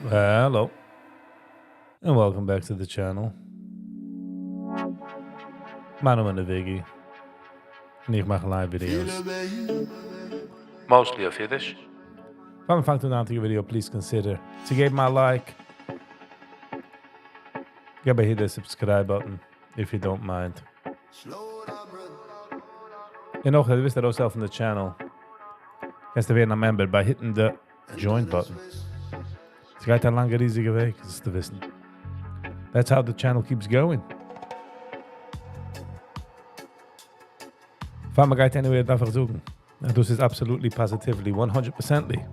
Hello, and welcome back to the channel. My name is Viggy, and I make live videos. Mostly of Yiddish. If I'm finding out your video, please consider to give my like. Give hit the subscribe button if you don't mind. En nog, dat wist dat ook zelf van de channel. Ga je weer een member by hitting the join button. Het gaat een lange riesige week, dat is te wissen. That's how the channel keeps going. Van me ga je anyway dat verzoeken. This is absolutely, positively, 100%ly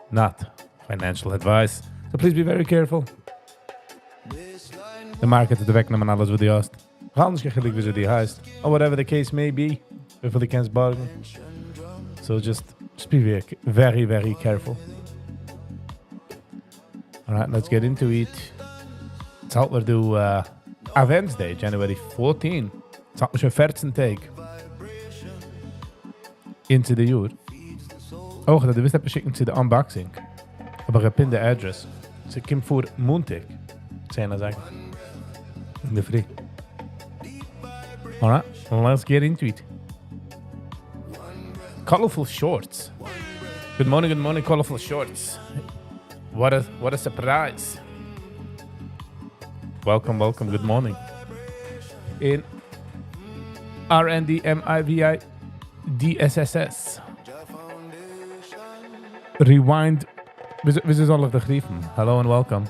not financial advice. So please be very careful. De market is de weg naar alles wat die haast. Anders krijg je gelijk wie die haast. Or whatever the case may be. If the can't bargain. So just be very, very careful. Alright, let's get into it. Zal we do Wednesday, January 14. Zal we zo'n 14 take. Into the year. Oh, dat wist heb schicken to the unboxing. Aber gepinde address. So ik kom voor Montag. Zijn dat zeggen. In de free. Alright, let's get into it. Colorful shorts. Good morning, colorful shorts. What a surprise. Welcome, good morning. In RNDMIVI DSSS. Rewind. This is all of the grieven. Hello and welcome.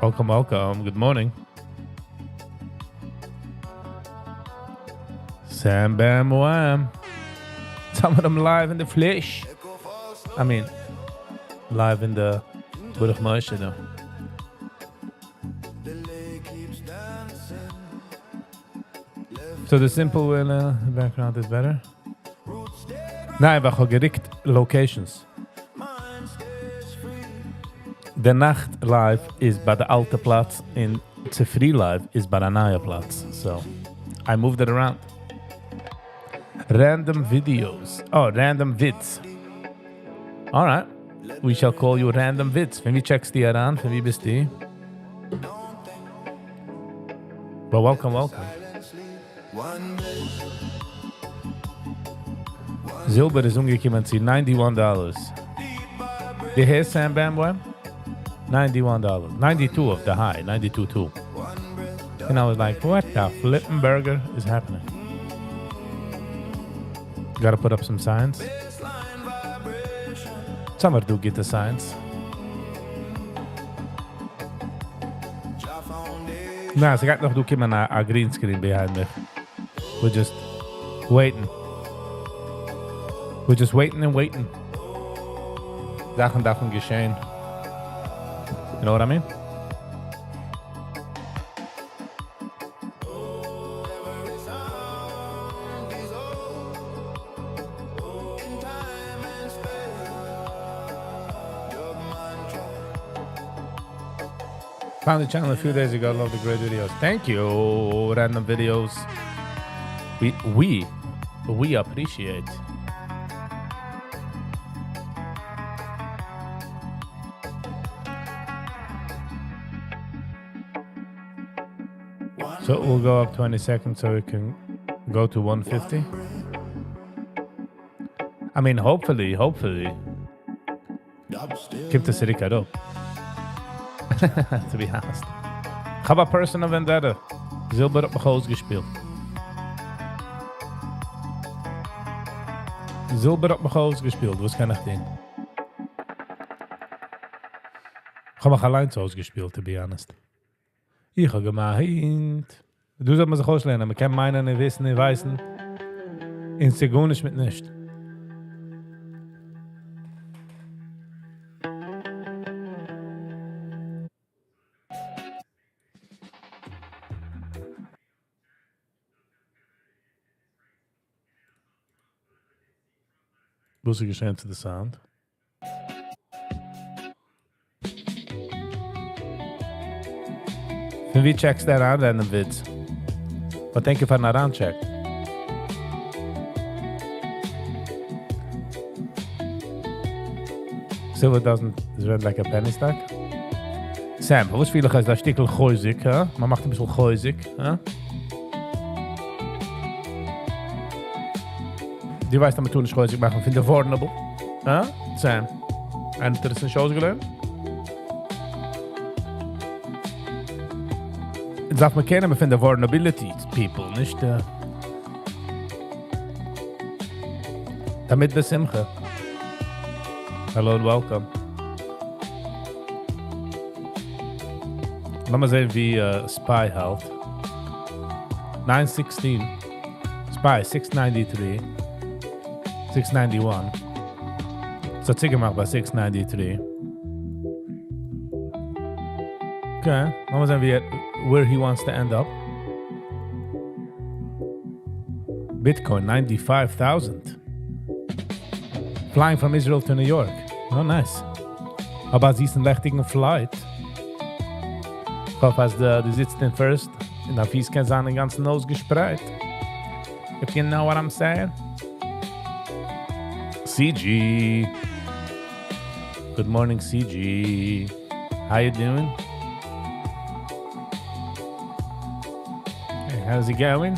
Welcome. Good morning. Sam Bam Wham. Some of them live in the flesh. I mean, live in the Burgmeister though. So the simple background is better. Nee, we gaan gericht locations. De Nacht live is bij de Alte Platz en de Free live is bij de Nieuwe Platz. So I moved it around. Random videos. Oh, random vids. Alright. We shall call you random vids. Van wie checks die eraan? Van wie bist die? Well, welcome. Zilber is omgekomen zu $91. The hair Sam Bam Wham? $91. 92 of the high. 92.2. And I was like, what the flippin' burger is happening? Gotta put up some signs. Some do get the signs. Nah, ze gaat nog doen a green screen behind me. We're just waiting. We're just waiting and waiting. Dag en dag van geschehen. You know what I mean? Found the channel a few days ago. Love the great videos. Thank you. Random videos. We appreciate. So we'll go up 20 seconds so we can go to 150. I mean, hopefully. Keep the city cut up. To be honest. Ik heb een Personal Vendetta. Zilber op mijn goos gespeeld. Was kan ik doen? Ik heb mijn lijnzoos gespeeld, to be honest. Ich habe gemeint. Du sollst mir sich auslernen. Man kann meinen, nicht wissen, nicht weißen. In Segunisch mit nicht. Was ist geschehen zu the sound? Wie checks daar aan random vids? Wat denk je van naar aancheck? Silver doesn't is red like a penny stack. Sam, was viel ist das Stickel Geusig, huh? Man macht ein bisschen Geusig, huh? Die weiß, dass man tun nicht Geusig machen, finde affordable. Huh? Sam, hast du das in Shows gelernt? Jetzt darf man kennen, man findet Vulnerability people, nicht damit besimche. Hello and welcome. Lass mal sehen, wie Spy hält. 916. Spy 693. 691. So zieh gemacht bei 693. Okay, lass mal sehen, where he wants to end up. Bitcoin 95,000. Flying from Israel to New York. Oh, nice. Aber sie ist ein lächtigen Flight. Ich hoffe, als du sitzt in First, in der Fies kann sein den ganzen Nose gespreit. If you know what I'm saying. CG. Good morning, CG. How you doing? Hey, how's it going?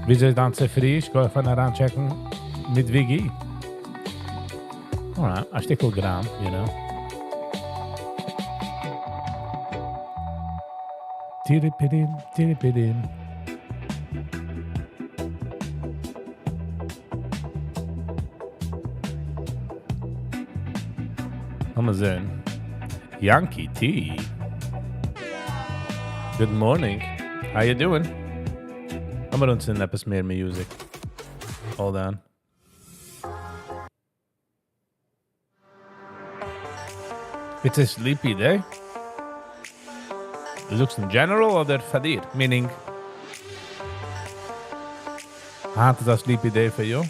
Wieso ist dann zu früh? Ich gehe einfach heranchecken mit Viggy. Alright, ein Stückchen Gramm, you know. Tiripidim, tiripidim. Mal sehen. Yankee T. Good morning. How you doing? I'm gonna send etwas mehr music. Hold on. It's a sleepy day. Du suchst in general oder für dir? Meaning, hat es a sleepy day for you?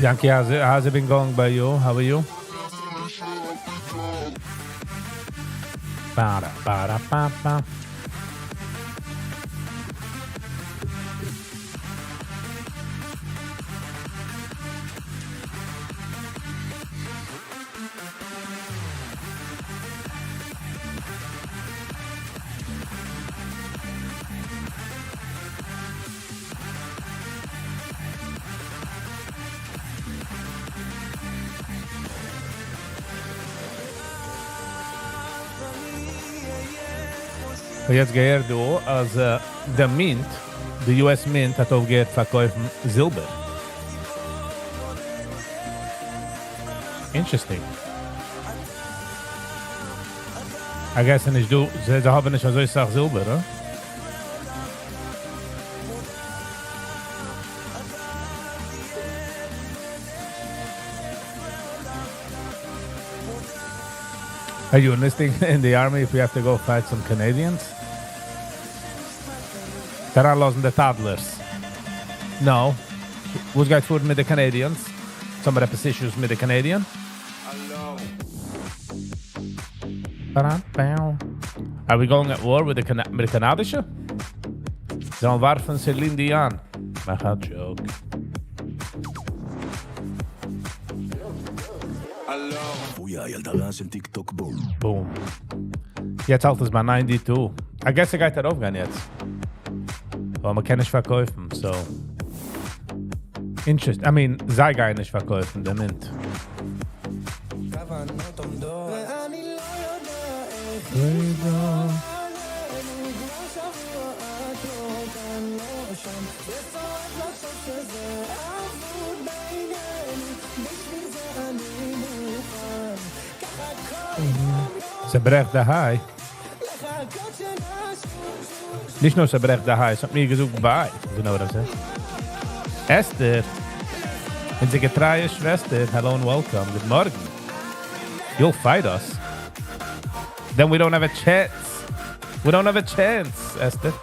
Yankee, how's it been going by you? How are you? Ba-da-ba-da-ba-ba. Jetzt gehört du, als der Mint, der US Mint, hat aufgehört verkaufen Silber. Interesting. I guess nicht du, sie haben nicht so ich sag Silber, oder? Are you enlisting in the army if we have to go fight some Canadians? Daran losen the toddlers. No. Who's got food with the Canadians? Some of the positions with the Canadian? Are we going at war with the Canadische? Don't warfen Celine Dion. Mach a joke. Boom. Jetzt halt es bei 92. I guess geht darauf gehen jetzt. Aber man kann nicht verkaufen, so. Interesting. I mean, sei gar nicht verkaufen, der Mint. Ze brecht de haai. Nicht nur ze brecht de haai, ze hat mir gesucht bei. You know what I'm saying? Esther. Unsere getreue Schwester, hello and welcome. Good morning. You'll fight us. Then we don't have a chance. We don't have a chance, Esther.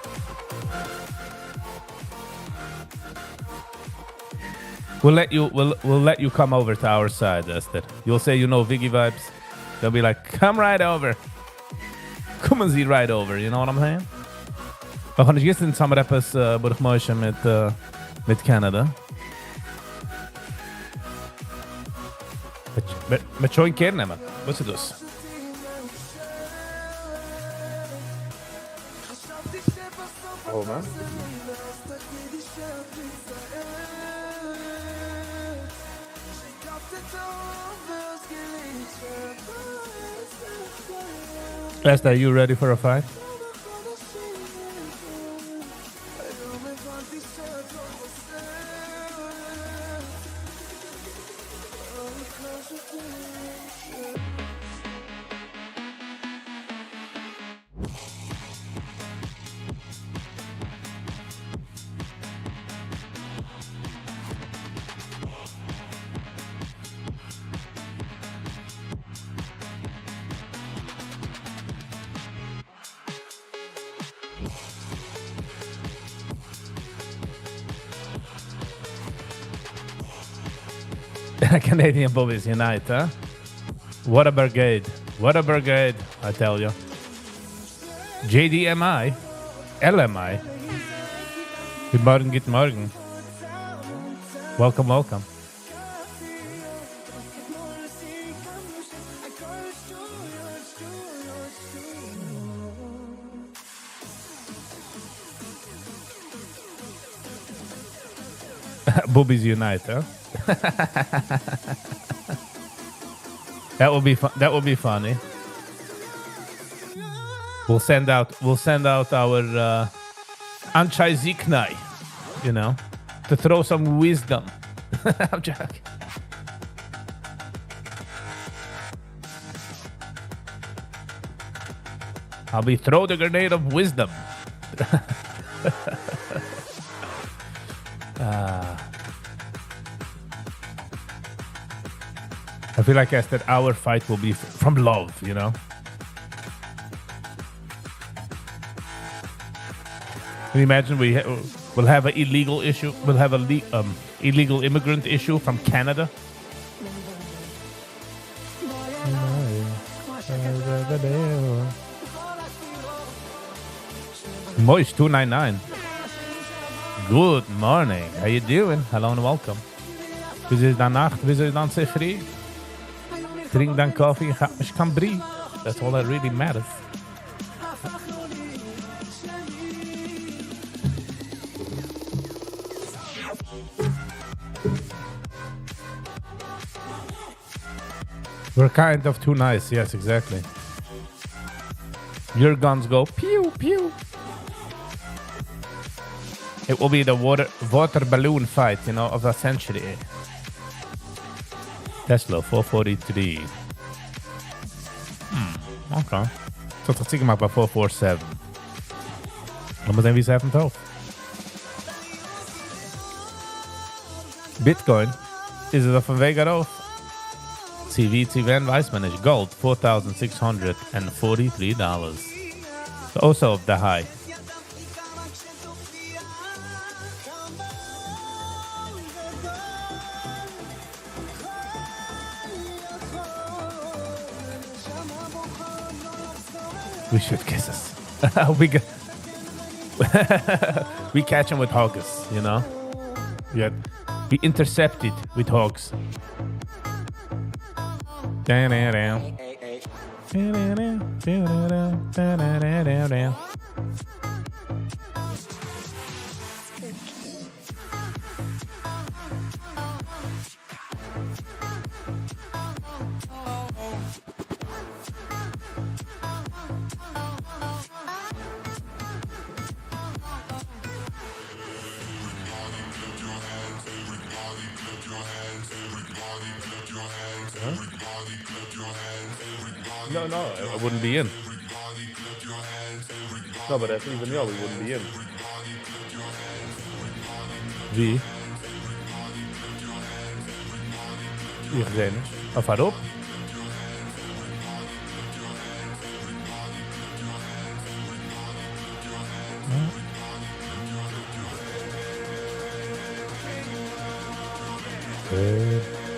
We'll let you come over to our side, Esther. You'll say you know Viggy vibes. They'll be like, come right over. Kommen Sie right over, you know what I'm saying? Wir können gestern zusammen etwas Burgmäusche mit Canada. Met zo'n keer nemen. Wat is het dus? Oh man. Esther, are you ready for a fight? Canadian Bobbies unite, huh? What a brigade. What a brigade, I tell you. JDMI. LMI. Good morning, good morning. Welcome, welcome. Boobies unite, huh? That would be fun. That would be funny. We'll send out our Anchai Ziknai, you know, to throw some wisdom. I'm joking. I'll be throw the grenade of wisdom. I feel like that our fight will be from love, you know. Can you imagine we'll have an illegal issue? We'll have a illegal immigrant issue from Canada. Moish 299. Good morning. How you doing? Hello and welcome. Wie is dan nacht? Wie is dan free? Drink dan koffie en ga met Cambrie. That's all that really matters. We're kind of too nice. Yes, exactly. Your guns go pew pew. It will be the water balloon fight, you know, of the century. Tesla 443. Okay. Zo toch zeker maar bij 447. Dan meteen wie 712. Bitcoin. Is het vanwege erop? CVT Van Weissman is gold $4,643. Also of the high. We should kiss us. We catch him with hogs, you know? We intercepted with hogs. No, I wouldn't be in. No, but that's even y'all, we wouldn't be in. Wie? Ich sehe nicht. Auf Arop.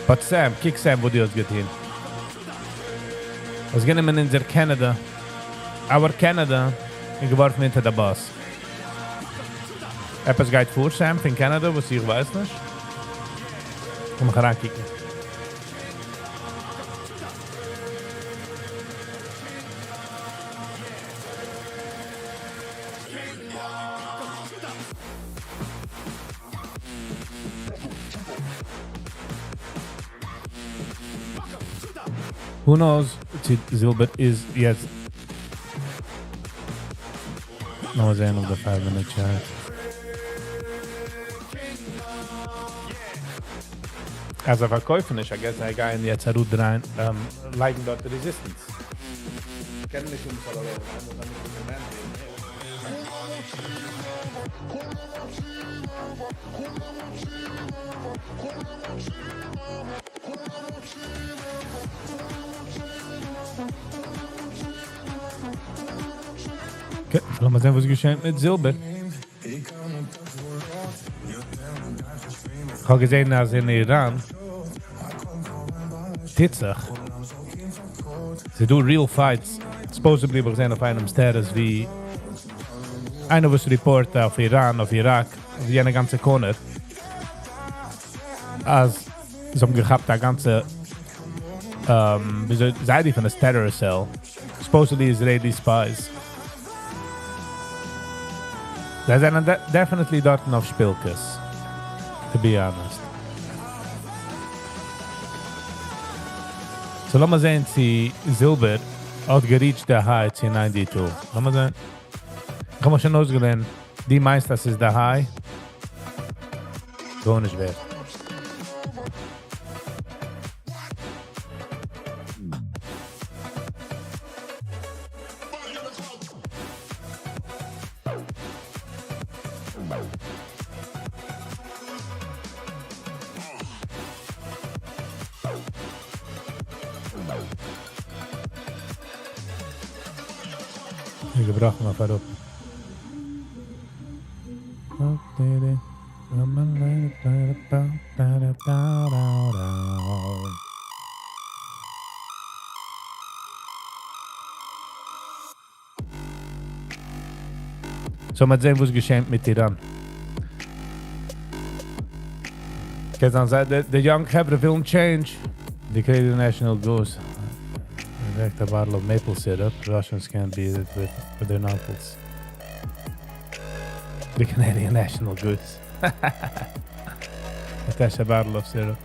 But Sam, kick Sam, wo die uns getan. Was gehen wir in der Canada? Our Canada, ich geworfen hinter der Boss. Etwas geht vor, Sam, von Canada, was ich weiß nicht. Komm mal reinkicken. Who knows? Zilbert is, yes. No, it's the end of the 5-minute chat. Als verkaufen ist, I guess, I gehen jetzt rein, leiden dort die Resistance. Ich kenne nicht okay, lass mal sehen, was geschehen mit Silber. Ich habe gesehen, dass in Iran Titzig. Sie do real fights. Supposedly wir sehen auf einem Status wie einer was Report auf Iran, auf Irak, wie eine ganze Corner. Als sie haben gehabt, der ganze wieso sei die von der terror cell. Supposedly Israeli spies. They zijn definitely dort auf Spielkes. To be honest. So lass mal sehen, sie Silber hat gereached der High zu 92. Lass mal sehen. Ich habe schon ausgelernt, die meist, das ist der High. Gar nicht wert. Ich gebracht mal verrückt. So, mal sehen, was geschehen mit Iran. Kijk, dan zei de young Hebrew film change. The Canadian National Goose. Direct a bottle of maple syrup. Russians can't beat it with their knuckles. The Canadian National Goose. Attach a bottle of syrup.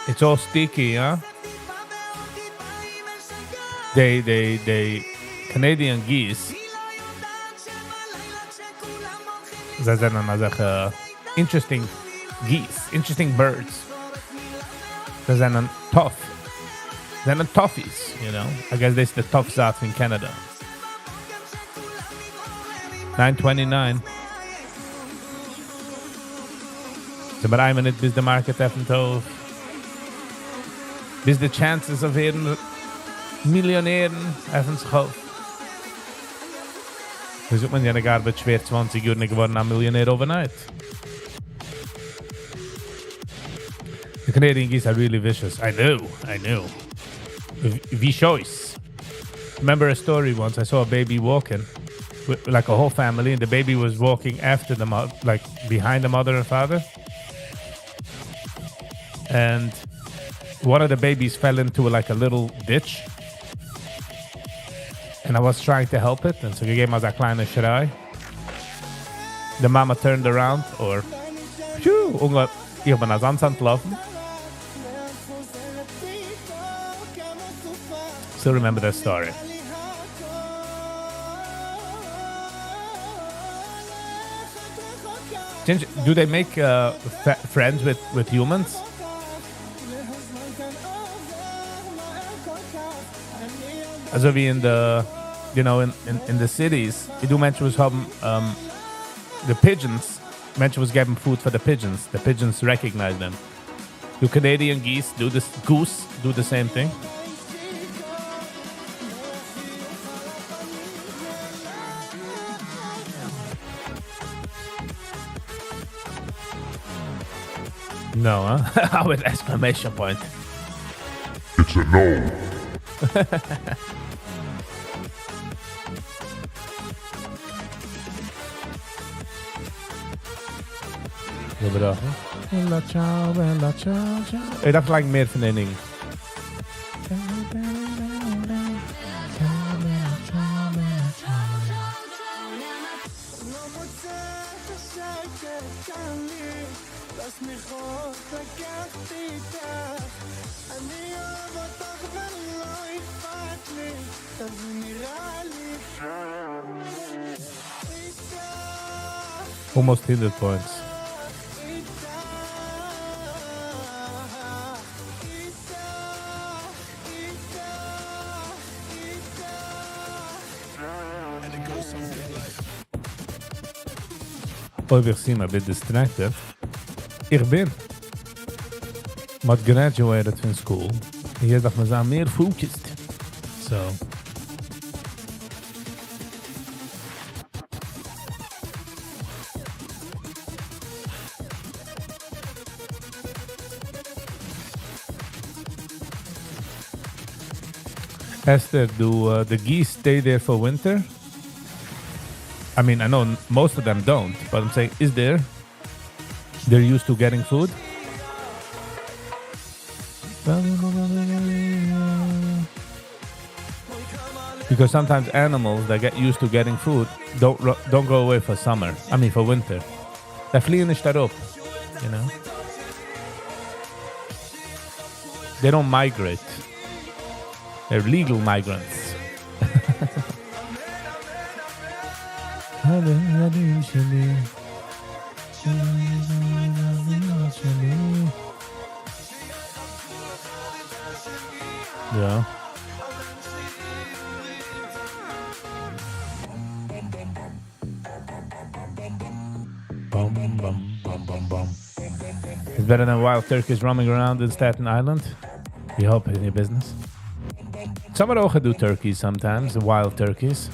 It's all sticky, huh? They Canadian geese. Ze zijn dan zeggen interesting geese, interesting birds. Ze zijn dan tough. Ze zijn dan toughies, you know. I guess this is the tough zat in Canada. 9:29. Ze maar 1 minute bis de market even tof. Bis de chances of heren Millionären even schof. Dus ook man ja gar bet schwer 20 Uhr geworden am Millionär overnight. The Canadian geese are really vicious. I know. Vicious. Remember a story once I saw a baby walking with like a whole family and the baby was walking after the mother, like behind the mother and father. And one of the babies fell into like a little ditch. And I was trying to help it, and so I gave me a kleine Schrei. The mama turned around, or ich bin als Ansand laufen. Still remember that story. Do they make friends with humans? Also wie in the, you know, in the cities, die du Menschen haben the pigeons, Menschen was geben food for the pigeons recognize them. Do Canadian goose do the same thing? No, huh? With exclamation point. It's a no. Bella ciao, bella ciao, ciao. Dat lijkt meer van één ding. Almost 100 points. We zien a bit distracted. Ik ben maar graduated from school. Hier dacht me zijn meer focused. So. Esther, do the geese stay there for winter? I mean, I know most of them don't, but I'm saying, is there? They're used to getting food? Because sometimes animals that get used to getting food don't go away for summer. I mean, for winter. They fliegen nicht daarop, you know? They don't migrate. They're legal migrants. Yeah. Bum, bum, bum, bum, bum. It's better than wild turkeys roaming around in Staten Island. You hope in your business. Some of do turkeys sometimes, the wild turkeys.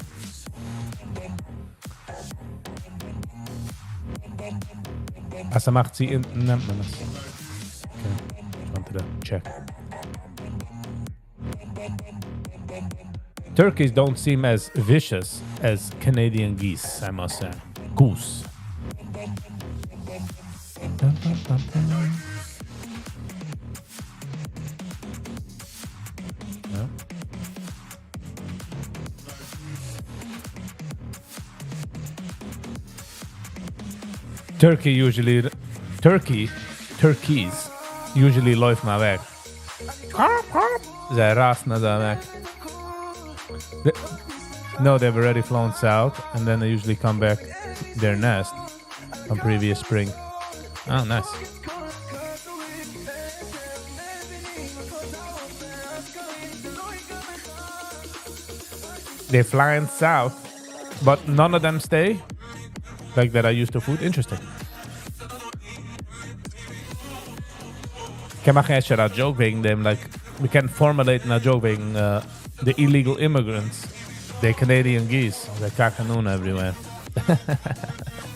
Asa macht sie in... Nennt man das? Okay, ich wanted to check. Turkeys don't seem as vicious as Canadian geese, I must say. Goose. Yeah. Turkeys usually läuft mal weg. Zij raast naar daar weg. No, they've already flown south, and then they usually come back to their nest from previous spring. Oh, nice. They're flying south, but none of them stay. Like that are used to food. Interesting. Ik mag geen shit joke wegen them. Like, we can formulate a joke wegen the illegal immigrants. The Canadian geese. They're kakanoon everywhere.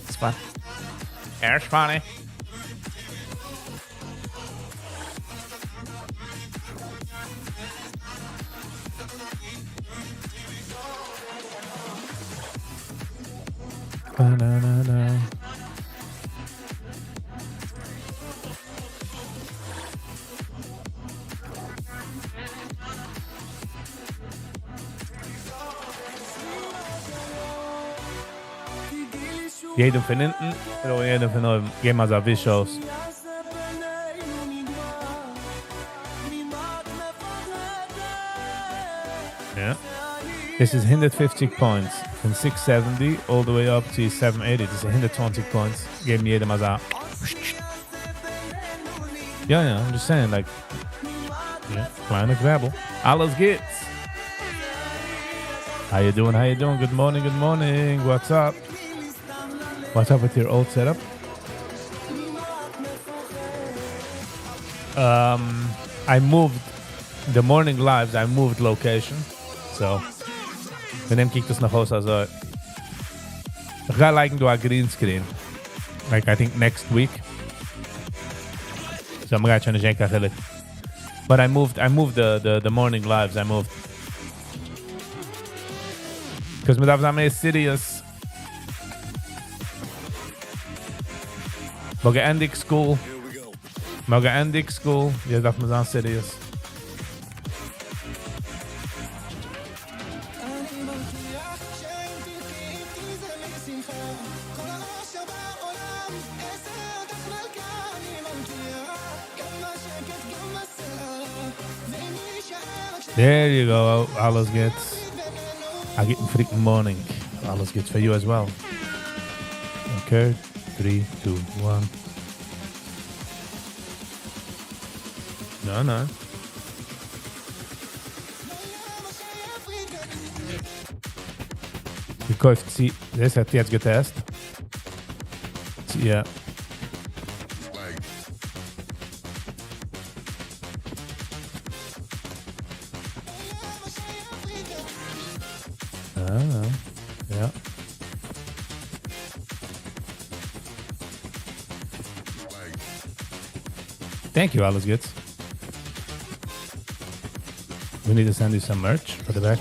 It's fun. It's funny. Ba-na-na-na. Jedem von hinten oder jedem von oben. Gehen wir so wisch aus. Yeah. This is 150 points. From 670 all the way up to 780. This is 120 points. Geben jedem mal so. Yeah, I'm just saying, like, yeah, kleine Grabbel. Alles geht's. How you doing? Good morning. What's up? What's up with your old setup? I moved the morning lives. I moved location. So, wenn dem kijkt es nach aus, also ich ga liken do a green screen. Like I think next week. So I'm gonna try to check it. But I moved the morning lives. I moved because me davs am serious. Moge endig school. Moge endig school. Ja, darf man sagen serious. There you go. Alles geht's. I get in freaking morning. Alles geht's for you as well. Okay. 3, 2, 1. No. Gekauft sie. Das hat jetzt getestet. Ja. Ja. Thank you, alles good. We need to send you some merch for the back.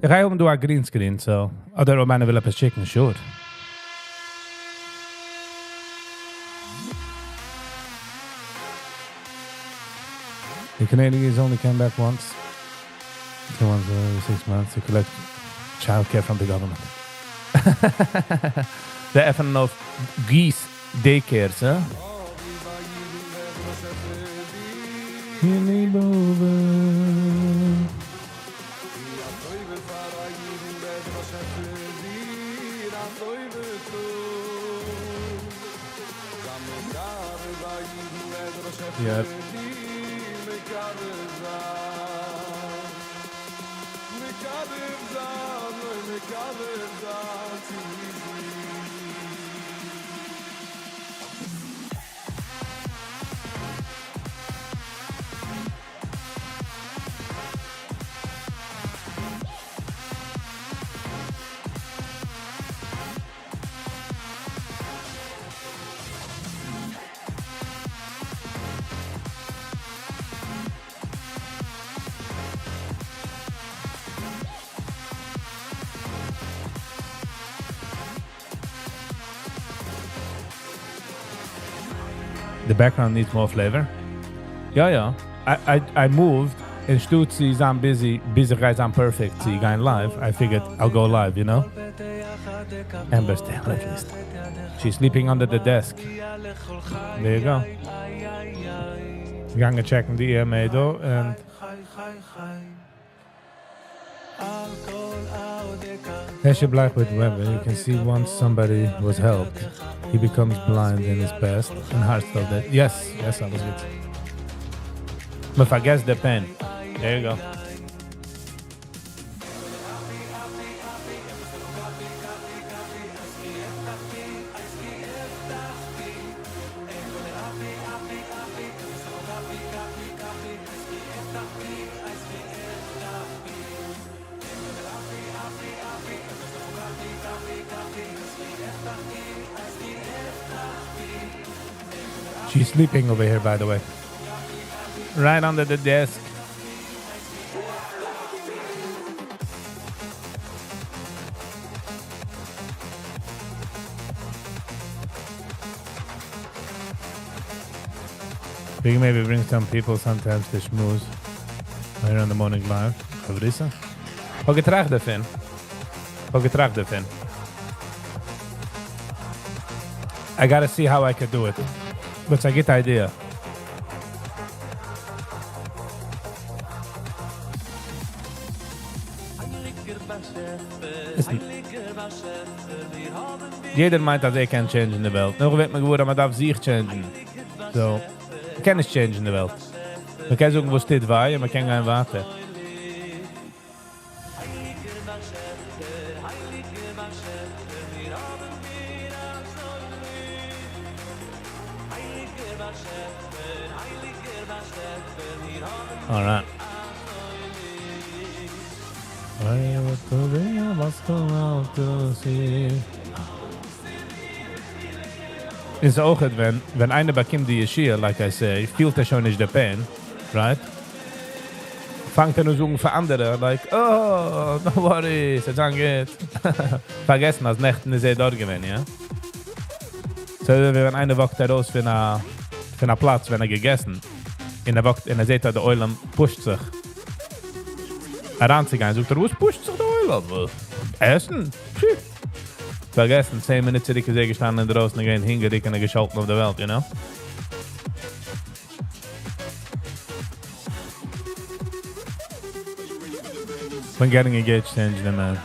Ik ga do a green screen, so other man will have a chicken, sure. The Canadians only came back once. Once every 6 months to collect childcare from the government. De even nog geese daycares, hè? Jullie boven. Ja. The background needs more flavor. Yeah. I moved. In Stutzi, I'm busy guys, I'm perfect. See, going live. I figured I'll go live, you know? Amber's there, at least. She's sleeping under the desk. There you go. We're gonna check the EMA though, and Heshe Black with Weber. You can see once somebody was helped, he becomes blind in his past, and Heartstell that. Yes, I was good. But if I guess the pen, there you go. She's sleeping over here, by the way. Right under the desk. We can maybe bring some people sometimes to schmooze here on the morning live. Fabrice? Hoe getraagd de fin? I gotta see how I could do it. But I get the idea. Jeder meint dat ik kan change in de wereld. Nog weet me geworden, maar dat zich changen. So, ik kan niet change in de wereld. We kunnen zoeken wo dit waaien, maar ik kan geen water. All right. Ist auch, wenn einer bekommt die Yeshia, like I say, fühlt schon nicht der Pain, right? Fangt nur so für andere, like, oh, no worries, it's geht. Vergessen, als Nächten ist dort gewesen, ja? So, wenn einer wacht raus für einen Platz, wenn gegessen, und er sieht, dass der Eulam pusht sich. Ranzigehen, sagt was pusht sich der Eulam? Essen? Pschi. Vergessen, 10 Minuten zurück ist gestanden draußen, gehen hingericken und geschalten auf der Welt, you know? When getting engaged changed them, man.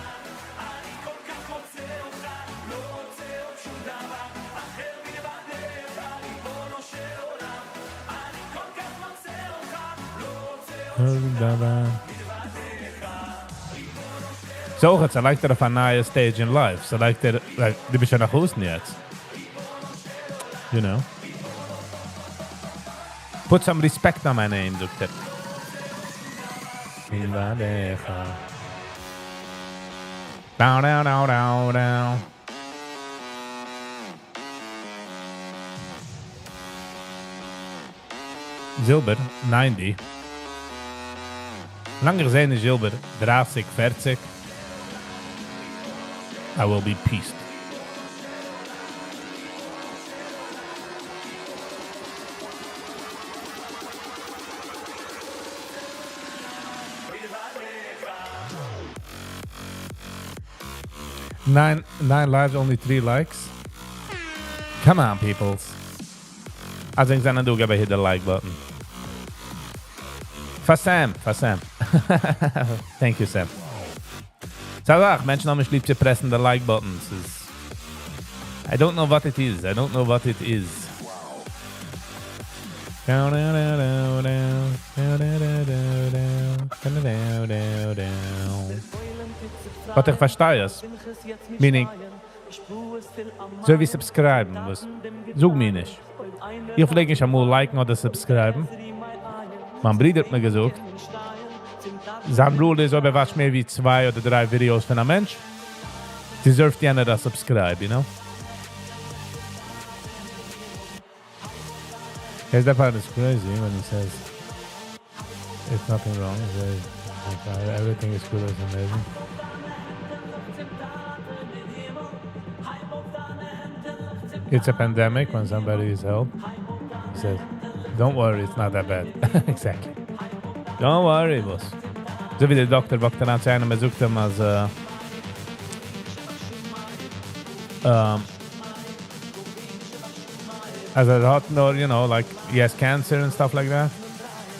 So, it's like that of a nice stage in life. So like that, like, du bist ja nach Houston jetzt. You know? Put some respect on my name, sagt er. Down, down, down, down, down. Silber, 90. Langer zijn is Silber, 30, 40. I will be peaced. Nine lives, only 3 likes. Come on, peoples. I think I'm gonna hit the like button. For Sam. Thank you, Sam. Sag, Menschen haben mich lieb zu pressen, the like buttons. I don't know what it is. Down, down, down, down, down, down, down, down, down. Wat ich verstehe es. Meaning, so wie subscriben. Sag mir nicht. Ich will nicht einmal liken oder subscriben. Mein Bruder hat mir gesagt, sein Rule ist, ob er was mehr wie 2 oder 3 Videos von einem Mensch, deserved gerne das subscribe, you know? Yes, that part is crazy when he says it's nothing wrong. He says everything is cool, it's amazing. It's a pandemic when somebody is help. He says, don't worry, it's not that bad. Exactly. Don't worry, boss. So wie der Doktor wacht an zu einem, sucht ihm als hat nur, you know, like, he has cancer and stuff like that.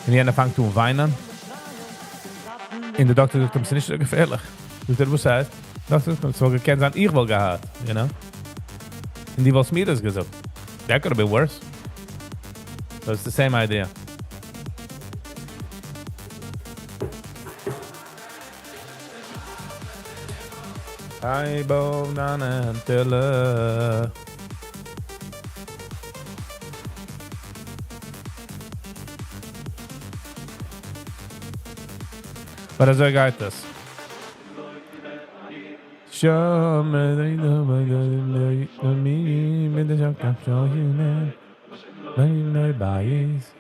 Und er fängt zu weinen. Und der Doktor sagt ihm, es ist nicht so gefährlich. Sagt was heißt? Der Doktor sagt ihm, so gekannt sein, ich wohl gehabt, you know? Und die was mir das gesagt. That could have been worse. So it's the same idea. I bow down and tell her. Aber so geht das. Show me that you know me, with the junk I'm show you now. Let you know bias.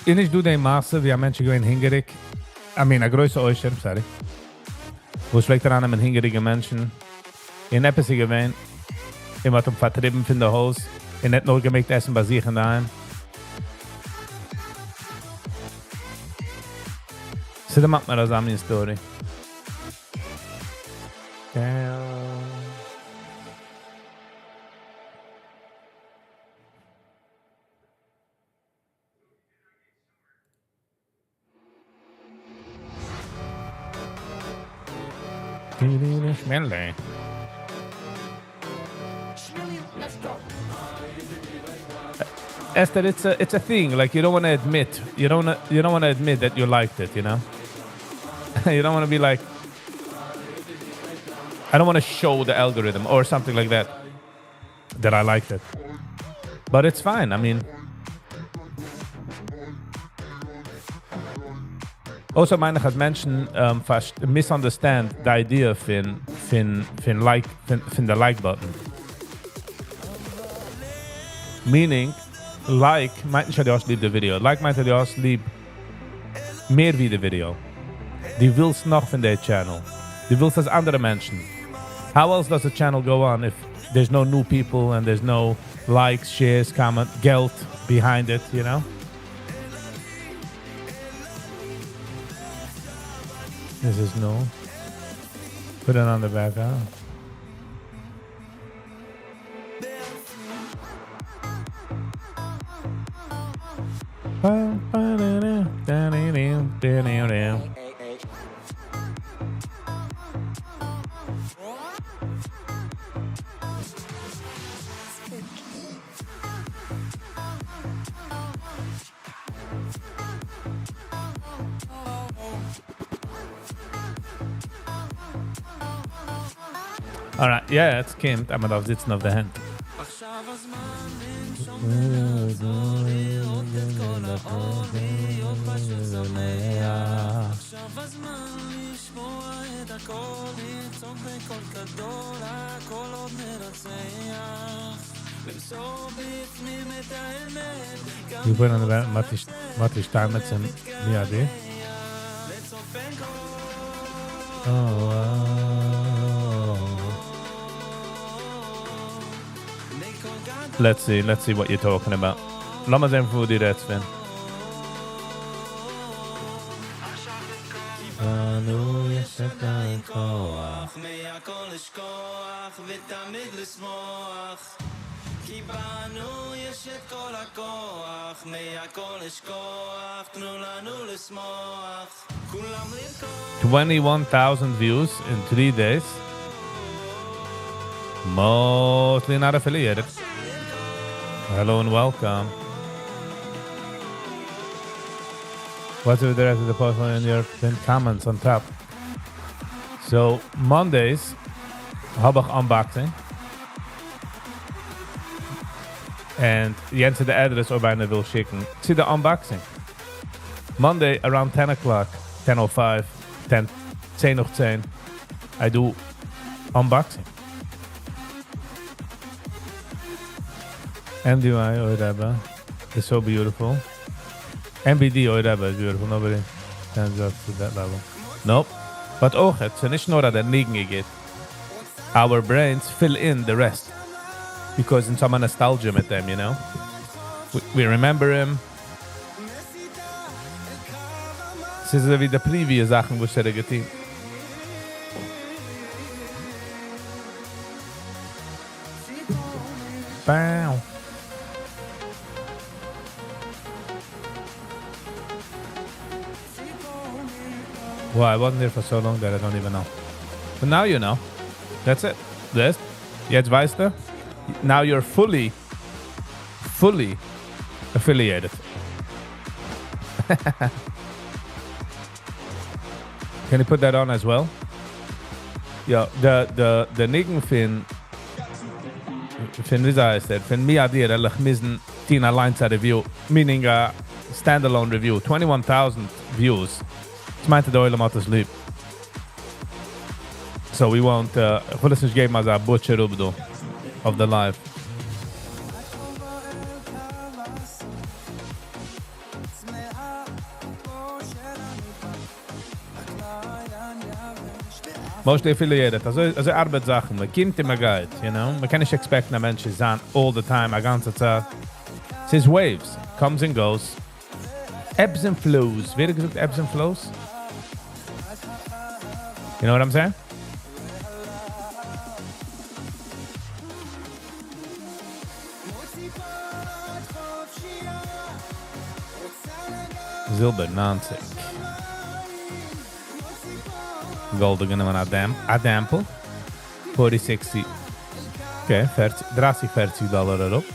Ich nicht du den Maße, wie ein Mensch gewinnt hingerig. I mean, ein größer Ocean, sorry. Wo schlägt an einem hingerigen Menschen. In etwas gewinnt. Er hat ihn vertrieben von der Haus. Er hat nur gemerkt Essen bei sich hinein. So, dann macht man das an meine Story. Schmelle. Esther, it's a thing. Like you don't want to admit. You don't want to admit that you liked it. You know. You don't want to be like. I don't want to show the algorithm or something like that I liked it. But it's fine. I mean. Also, meine gaat mensen fast misunderstand the idea fin the like button. Meaning, like meint nicht, dass du the video. Like meint, dass du mehr wie the video. Die willst noch von der Channel. Die willst als andere Menschen. How else does the channel go on if there's no new people and there's no likes, shares, comment, Geld behind it, you know? This is no. Put it on the background. All right, yeah, it's Kim. I'm auf Sitzen auf der Hand. You put on the back, Matti Steinmetz and Miadi. Let's see what you're talking about. Lass mal sehen, wo die jetzt sind. $21,000 views in 3 days. Mostly not affiliated. Hello and welcome. What's with the rest of the post in your pinned comments on top? So Mondays habe ich unboxing. And Jens the address or bijna wil schicken. See the unboxing. Monday around 10 o'clock, 10:05, 10 nog 10. I do unboxing. MDY Oidaba is so beautiful. MBD Oidaba is beautiful. Nobody stands up to that level. Nope. But ook het zijn niet nur dat het negen geht. Our brains fill in the rest. Because in some nostalgia with them, you know? We remember him. Es ist wie die previous Sachen, wo ich hätte getan. Bam. Well, I wasn't there for so long that I don't even know. But now you know. That's it. This. Jetzt weißt du. Now you're fully affiliated. Can you put that on as well? Yeah, the niggen fin wie heißt das? Fin mi idea that lech misen Tina Lines review, meaning a standalone review. 21,000 views. Ich meinte der Oile Mattes lieb. So we won't, ich will es nicht geben als a butcher rubdo of the life. Mostly affiliated. Also Arbeitssachen. Man kommt immer geht, you know? Man kann nicht expecten, dass Menschen sind all the time, a ganze Zeit. Es ist Waves. Comes and goes. Ebbs and flows. Wer hat gesagt Ebbs and flows? You know what I'm saying? Zilber 90. Gold kunnen we naar Dampel. 40, 60. Oké, $30, $40 erop.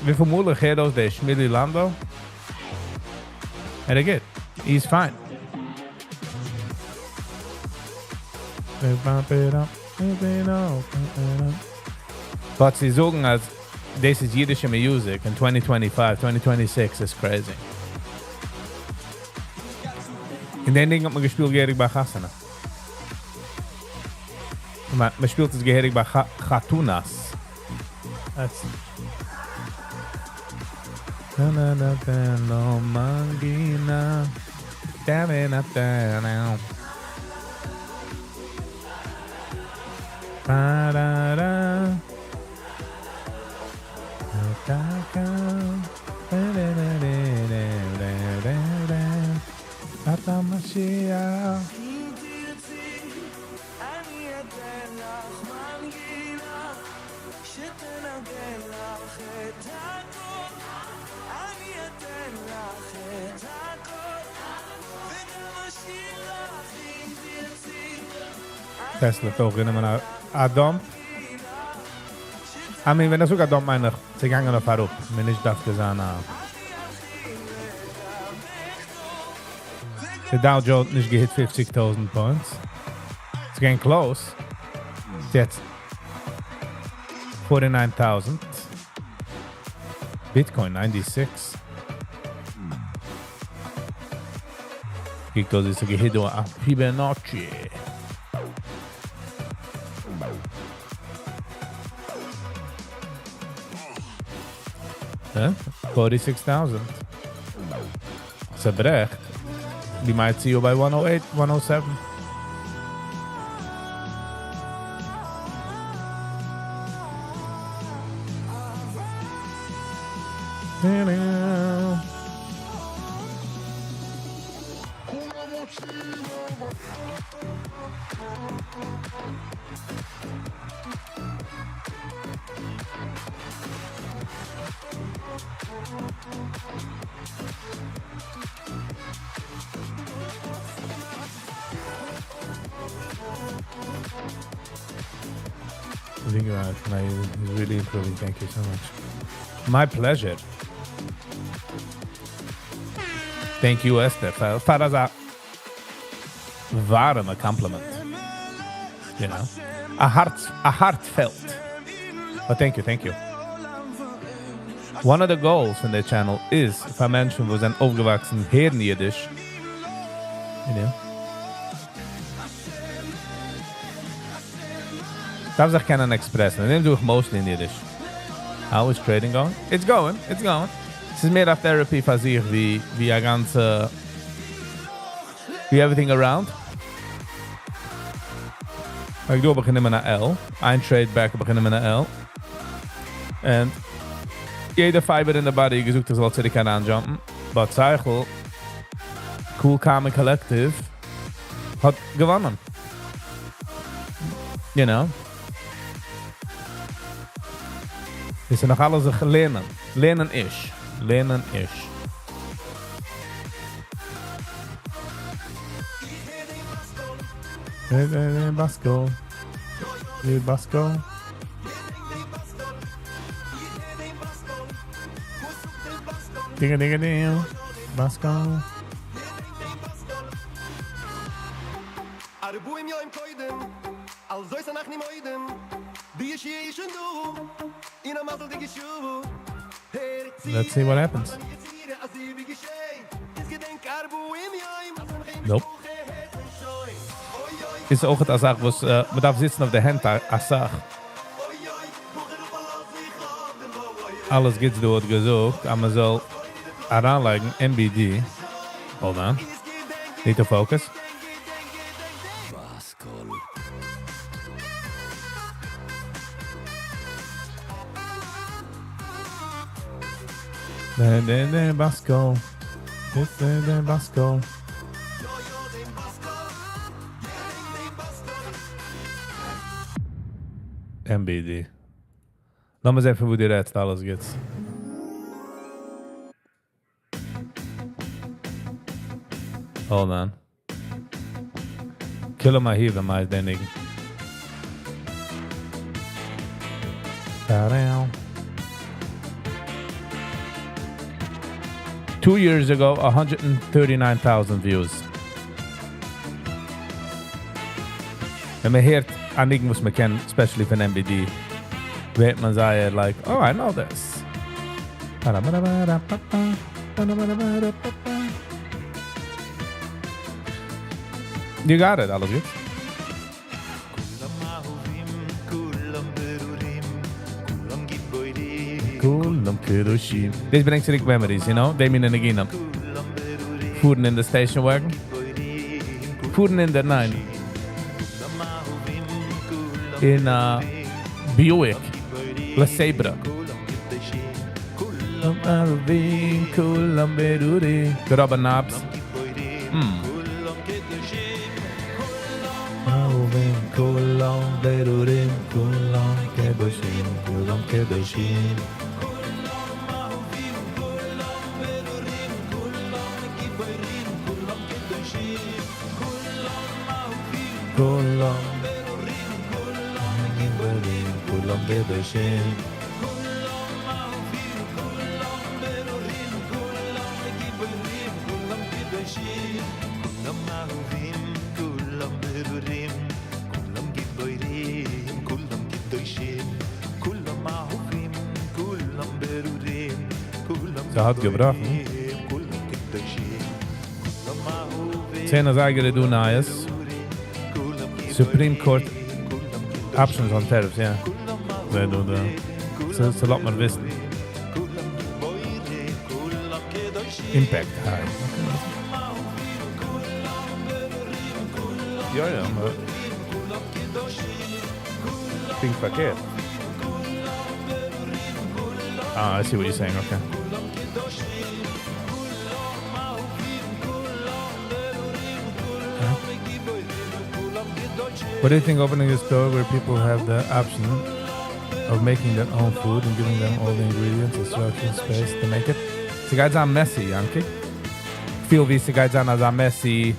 We vermoeden Gero's de Schmidli Lando. En ik het. He's fine. But sie sagen, als this is Yiddish music in 2025, 2026 is crazy. In den Ding hat man gespielt gehörig bei Chassana. Man spielt es gehörig bei Chatunas. That's... No mangina. Tesla toch in een Adam. I mean, wenn das sogar Adam meine, sie gingen auf Harup. Mir nicht das gesagt. The Dow Jones nicht gehit 50,000 points. It's getting close. Jetzt 49,000. Bitcoin 96. Kijk, dat is een gehiddo a Fibonacci. Huh? 46,000. Ze brecht. Die might see you by 108, 107. He's really improving. Thank you so much. My pleasure. Thank you, Esther. For a warme compliment. You know, a heartfelt. But thank you. One of the goals in the channel is, for Menschen, wo sind aufgewachsen, hören Yiddish. You know. Darf sich keinen expressen. Den doe ich mostly in Yiddish. How is trading going? It's going. Es ist mehr a therapy für sich, wie a ganze... wie everything around. Ik doe beginnen met een L. Ein trade back beginnen met een L. En... jede fiber in the body gezoekt is wat ze kan aanjumpen. But Zeichel... Cool Comic Collective... hat gewonnen. You know? Is er nog alles lenen. Lenen-ish. Basco. Basco. Ding. Basco. Let's see what happens. Nope. ist auch eine Sache, was man darf sitzen auf der Hand, eine Sache. Alles geht's dort gesucht, aber man soll anlegen, MBD. Hold on. Need to focus. Basco. Basco. MBD. Lass mal sehen, wo dir jetzt alles geht. Hold on. Kill him here, mais den Ding. Ta-da. 2 years ago, 139,000 views. Wenn man hört, einigen muss man kennen, especially von MBD, wird man sagen, like, oh, I know this. You got it, alles gut. Kulam Kedoshim. This brings back memories, you know? Damien and Agina. Fuhren in the station wagon. Fuhren in the 9. In Buick. La Sabra. Kulam Beruri. The rubber knobs. Kulam Berurim. Kulam Kedoshim. Kulam Kedoshim. Kulam Kedoshim. Sie hat gebrochen. Zehner Seigere du Neues. Supreme Court options on tariffs, ja. Wer du da. So laat maar wissen. Impact high. Ja, maar... Klinkt verkeerd. Ah, I see what you're saying, okay. What do you think opening a store where people have the option of making their own food and giving them all the ingredients, instructions, space to make it? Sie geht an messy, Yankee. Feel wie sie geht an as a messy.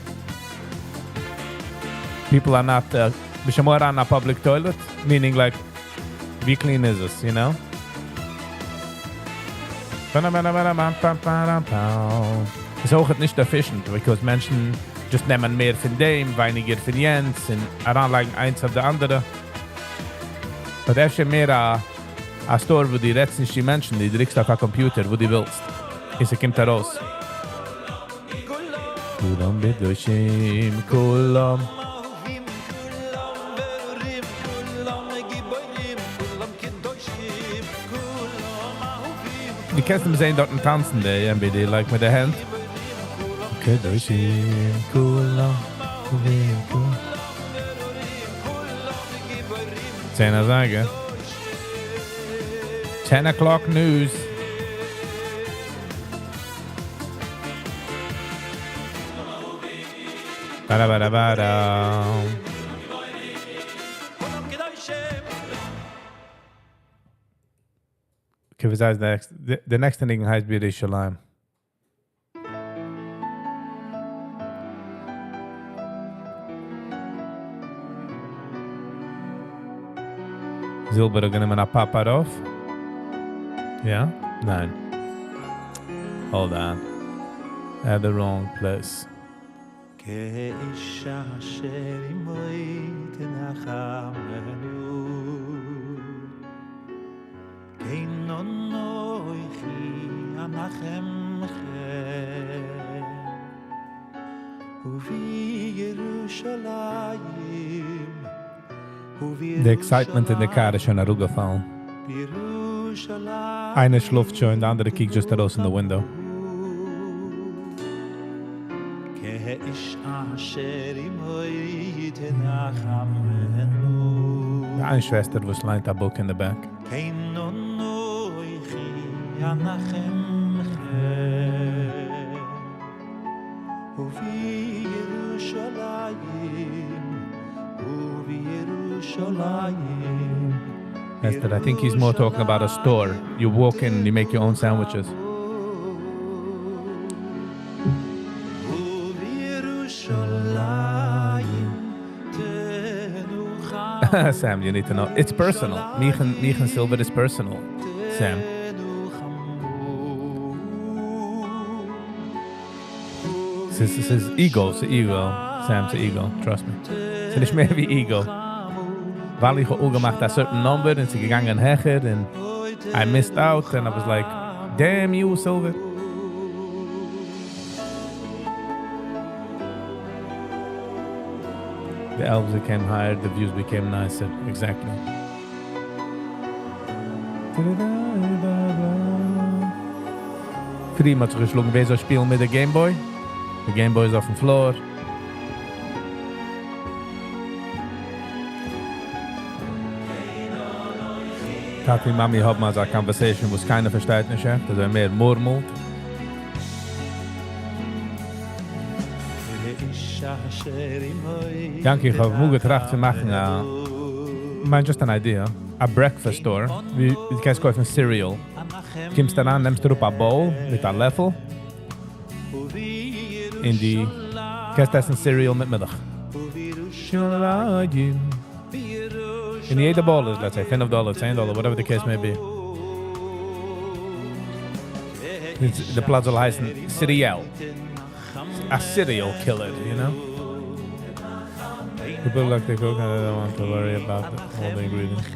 People are not, bisschen more on a public toilet, meaning like, wie clean is this, you know? Ist auch nicht efficient, because Menschen just nehmen mehr von dem, weniger von Jens und anlegen eins auf der andere. Aber das ist mehr ein Store, wo die redest nicht die Menschen, die drückst auf einen Computer, wo du willst. Und kommt da raus. Kulam Bedoshim, Kulam. Die kannst du sehen dort tanzen, der MBD, like mit der Hand. Kedoshim, Kulam, Kulam. 10 sagen. 10 o'clock news. Bada bada bada. Okay, was heißt next? The next thing heißt Yerushalayim. Silber genommen a Papa drauf. Yeah? Nein. Hold on. At the wrong place. Yerushalayim The excitement in the car ist schon herugefallen. Einer schläft schon, der andere kiegt just raus in the window. Eine Schwester, was leint a book in the back. Esther, I think he's more talking about a store. You walk in and you make your own sandwiches. Sam, you need to know. It's personal. Mich and Silver is personal. Sam. This is ego. It's ego. Sam's ego. Trust me. It's nicht mehr wie ego. Weil ich auch gemacht a certain number and sie gegangen hecher and I missed out and I was like, damn you, Silver. The elves became higher, the views became nicer. Exactly. Friem hat sich geschlagen, wer soll spielen mit der Gameboy? Der Gameboy ist auf dem Floor. Tati und Mami haben mal so eine Conversation, wo es keiner versteht nicht, also mehr murmelt. Danke, ich habe mir getracht zu machen, just an idea, a breakfast store. Du kannst kaufen Cereal. Du kommst dann an, nimmst du auf ein Bowl mit einem Löffel. In die, kannst essen Cereal mit Milch. In jeder Bowl is, let's say, $5, $10, whatever the case may be. The Platz soll heißen Cereal. A cereal killer, you know? People like to cook and they don't want to worry about all the ingredients.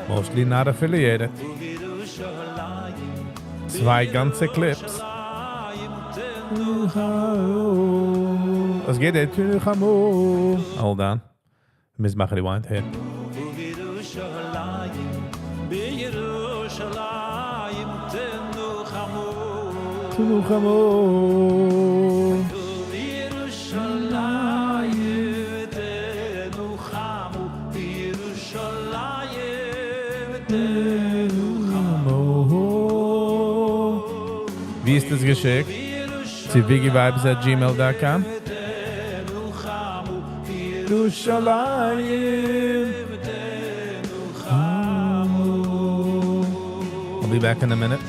Mostly not affiliated. 2 ganze Clips. Was geht it? Hold on. Miss Macher rewind here. Wie ist das geschickt? zu viggivibes@gmail.com. I'll be back in a minute.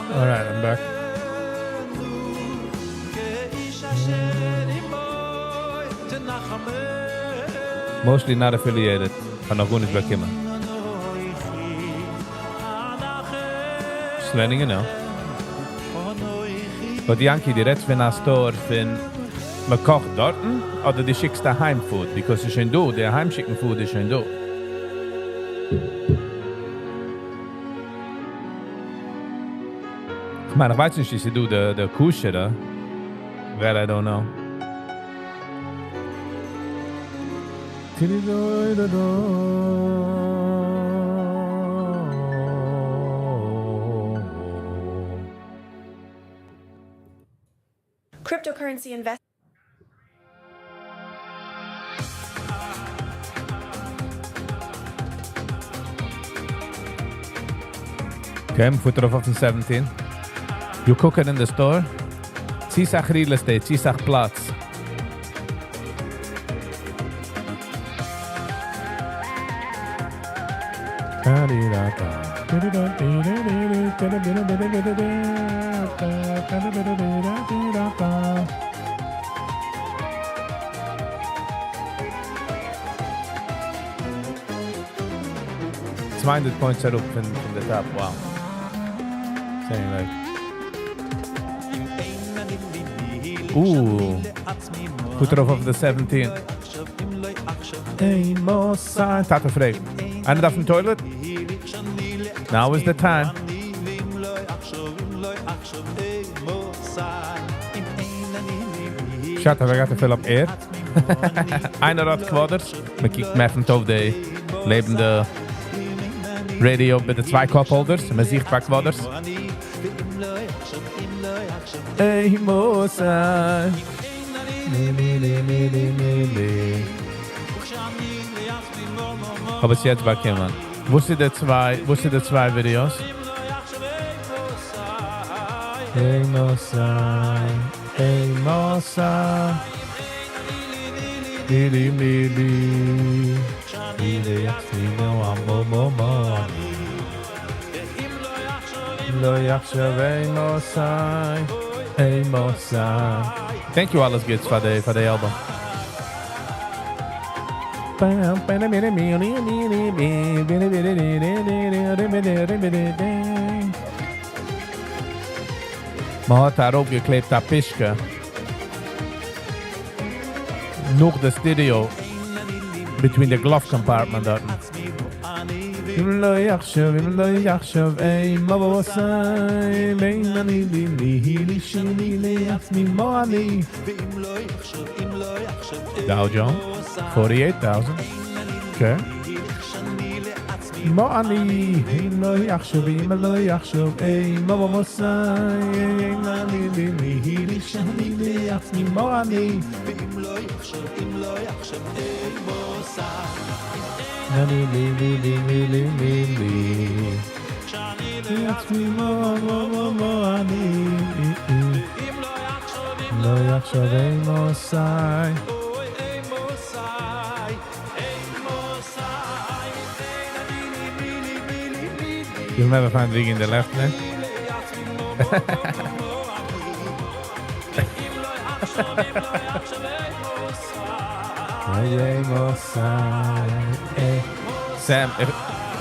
All right, I'm back. Mostly not affiliated. Kann auch gut nicht bekommen. Just letting you know. But Yankee, die redest von einer Store, wenn man kocht dort, oder die schickst da Heimfood, because es ist schon da, der Heimschicken Food ist schon da. Ich meine, ich weiß nicht, wie sie do the Kusher, that I don't know. Cryptocurrency invest. Okay, we put it off the 17. You cook it in the store. Ziesach real estate, ziesach Platz. It's 200 points up in the top, wow. Saying like, ooh, put it off of the 17. Hey, Mosa. Tata Freak. Ended up in toilet? Now is the time. Shut up, I got to fill up air. Einer hat Quaders. Man kijkt me even auf die lebende radio mit den zwei Cup-Holders. Man sieht zwei Quaders. Hey, Mosa. Aber es jetzt bekommen. Wo sind die zwei Videos? Hey, Mosa. Hey, Mosa. Lili, Lili. Lili, Yaxino, Amo, Momo. Lo Yaxo, hey, Mosa. Hey, Mosa. Thank you, alles Gits, for the album. Man hat daarop geklebt, dat Pischke. Nog de stereo. Between the glove compartment daar. Lo yaxshav, ey, mabosai, beinani, li, shili, li, moani. Dow Jones, 48,000. Okay. Moani, lo yaxshav, ey, mabosai, li, shili, li, moani. You'll never find Viggy in the left lane. Sam,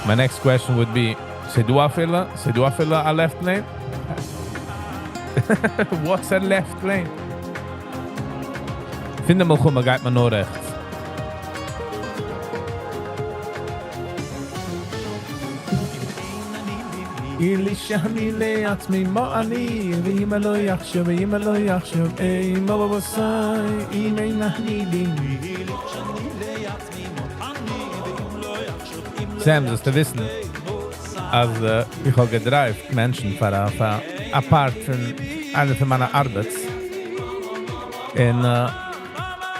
my next question would be, se du a filler a left lane? What's a left lane? Vind hem wel goed, maar gaat maar naar rechts. Ilishani le'atzmi mo'ani, v'ima lo yachshav, ey, mo b'bosai, imei nahnidim. Sam, das zu wissen, als ich habe gedreift Menschen für apart von einer von meiner Arbeit. Und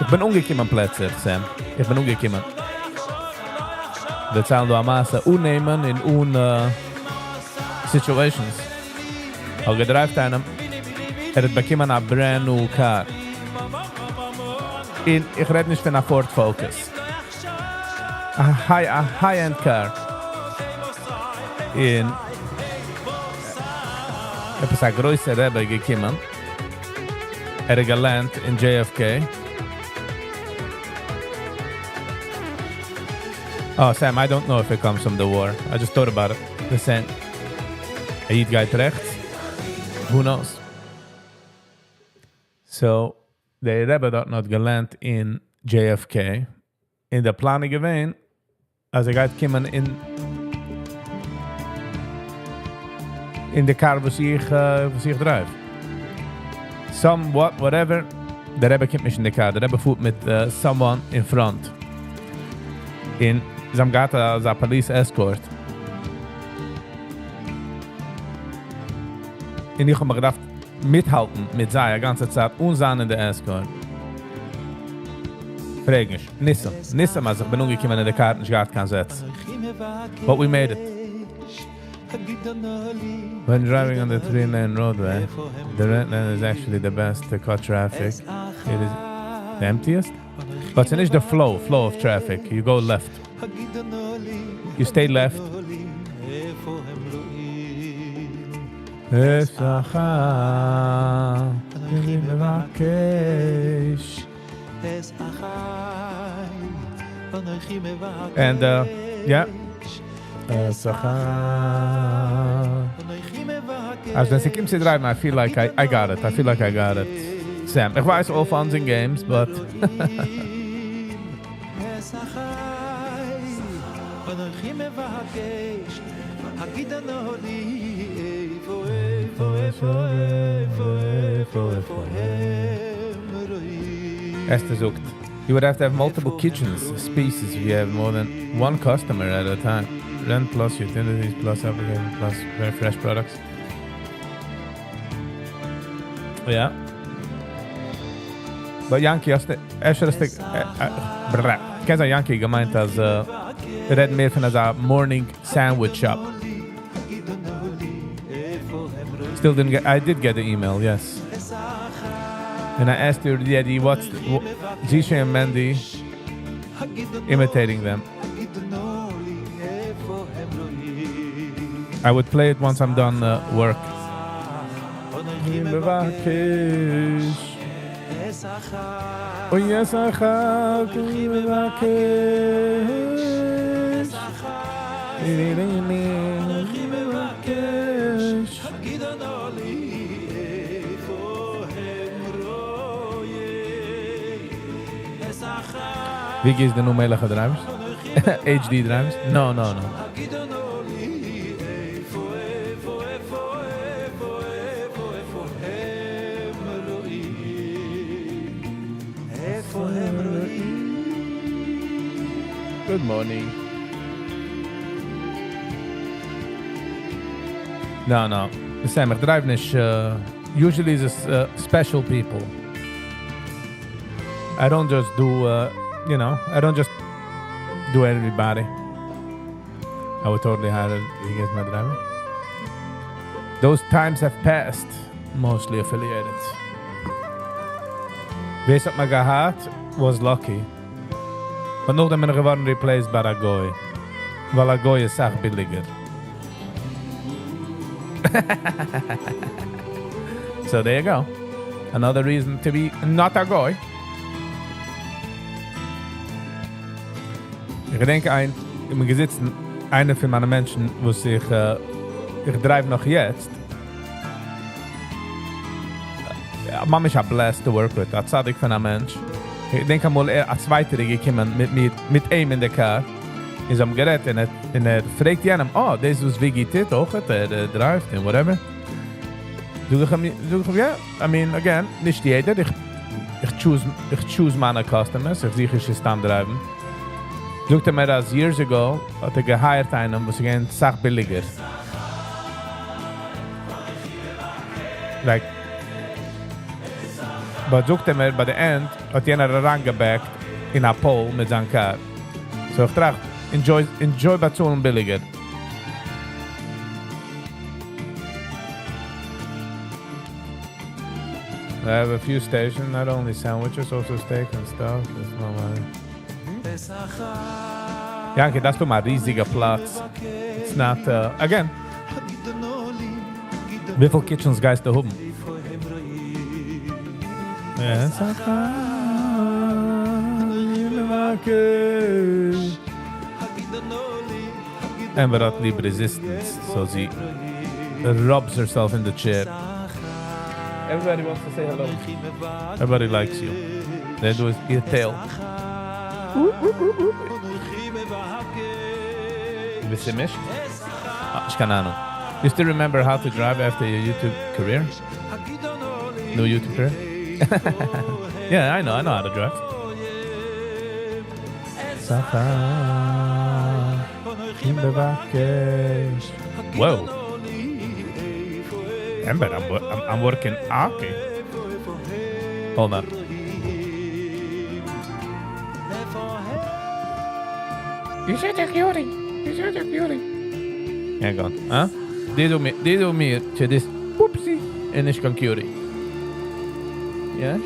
ich bin umgekommen plötzlich, Sam. Ich bin umgekommen. Das zahlen du am Maße unnehmen in situations. Ich habe gedreift einem, hat bekommen eine brand new car. Und ich rede nicht von einer Ford Focus. A high-end car. In etwas a größer Rebbe gekommen. Gelandet in JFK. Oh, Sam, I don't know if it comes from the war. I just thought about it. The same. Eid geht rechts. Who knows? So, the Rebbe dort not gelandet in JFK. In der Planung gewesen, als geht kommen in the car was ich drive. Whatever. Der Rebbe kommt mich in the car. Der Rebbe fuhrt mit someone in front. In Zamgata as a police escort. Und ich habe mir gedacht, mithalten mit sei die ganze Zeit und sein in der Escort. Frag mich. Nissa, als ich bin umgekommen in der Karte, ich gar keinen Satz. But we made it. When driving on the 3-lane roadway, the red lane is actually the best to cut traffic. It is the emptiest, but it's not the flow of traffic. You go left. You stay left. And yeah. Als wenn ik hem zit draaien, I feel like I got it. Sam, ik weiß all fun and games, but... Esther zoekt. You would have to have multiple kitchens, species, if you have more than one customer at a time. Rent plus utilities plus application plus very fresh products. Ja. But Yankee, Keza Yankee gemeint als red meer van als a morning sandwich shop. Still didn't get, I did get the email, yes. And I asked her, Eddie, what's Zisha and Mandy imitating them. I would play it once I'm done work. Viggy is de noemelige drivers. HD drivers? No. Good morning. No. Sam, ik drive niet. Usually it's special people. I don't just do, I don't just do everybody. I would totally hire you guys my driver. Those times have passed. Mostly affiliated. Wees wat me gehad was lucky. Maar nog dat men geworden replaced by Agoy. Weil Agoy is echt billiger. So there you go. Another reason to be not Agoy. Ich denke, im Gesitzen, einer von meinen Menschen, wo ich drive noch jetzt. Man ist blessed to work with. Das sage ich von einem Mensch. Ich denke mal, als Zweiter gekommen mit ihm in der Car. Ist am Gerät und fragt jenem, das ist Viggy Tit auch, der drive und whatever. Sag ich, ja, I mean, again, nicht jeder. Ich choose meine Customers. Ich sehe, ich stand driven. Sagte mir das years ago, hat gehired einen, was again sach billiger. Like, but sagte mir, by the end, hat jener rangebackt in a pole mit seinem Car. So ich trage, enjoy bezahlen billiger. I have a few stations, not only sandwiches, also steak and stuff. That's no money. Yankee, das ist ein riesiger Platz. It's not, again. Wie viele Kitchens geist da oben? Yes, Amber hat lieb resistance, so she rubs herself in the chair. Everybody wants to say hello. Everybody likes you. They do your tail. Bist du mich? Ich keine Ahnung. You still remember how to drive after your YouTube career? No YouTube career? Yeah, I know how to drive. Whoa. Ember, I'm working. Okay. Hold on. You're such a cutie. You're such a cutie. Hang on. Huh? Dit doet meer. Dit is poepsie. En is kan cutie. Yes?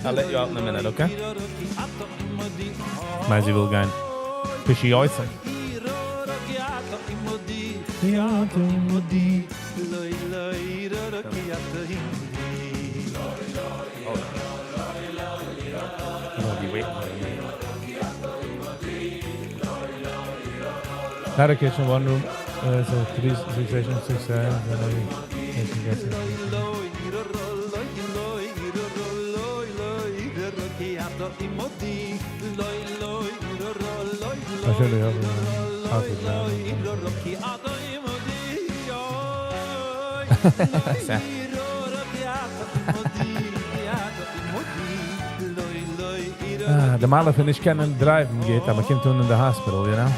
I'll let you out in a minute, okay? Maar ze wil gaan pisje oisen. Had a kitchen, one room. So 3 situations, 6 I should have half a The male finish can drive geht, aber kommt in the hospital, you know?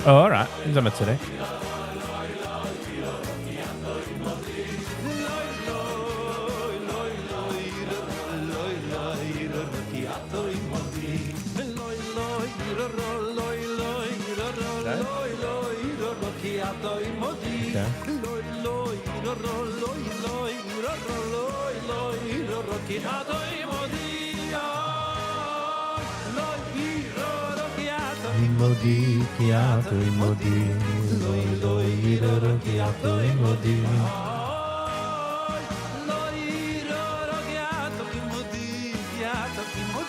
Oh, all right. Insomma today.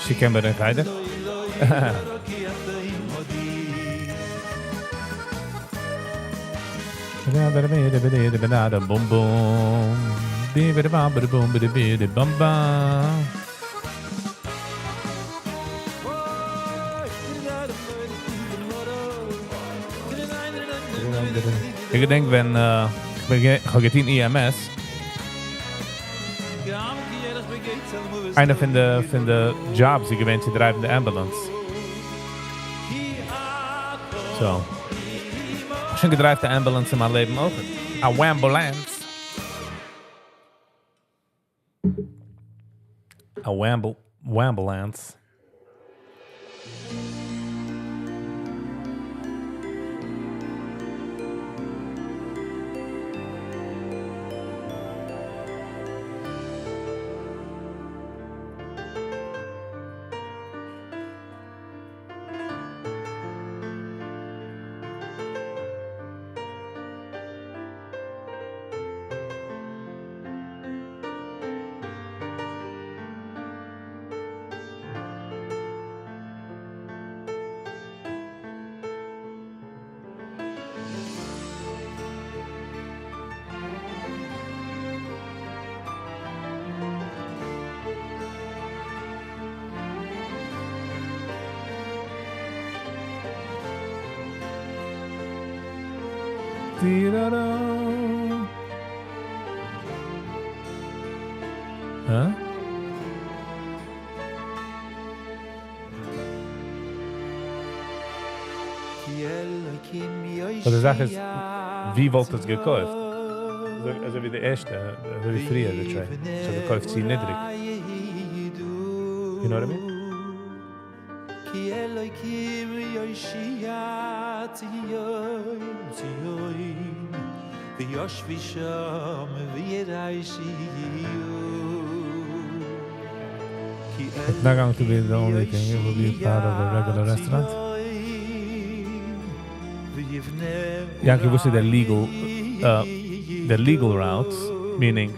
She came by the rijden. Boom boom. Bum bum. Ik denk, wenn ik in EMS, einer von der Jobs, die gewinnt, sie driven the ambulance. So. Schon gedreifte Ambulance in mein Leben auch. A Wambulance. A Wambulance. Huh? Aber die Sache ist, wie wollt es gekauft? Also wie der erste, also wie früher, der Train. So gekauft sie niedrig. You know what I mean? It's not going to be the only thing. It will be part of a regular restaurant. Yankee, what's the legal routes, meaning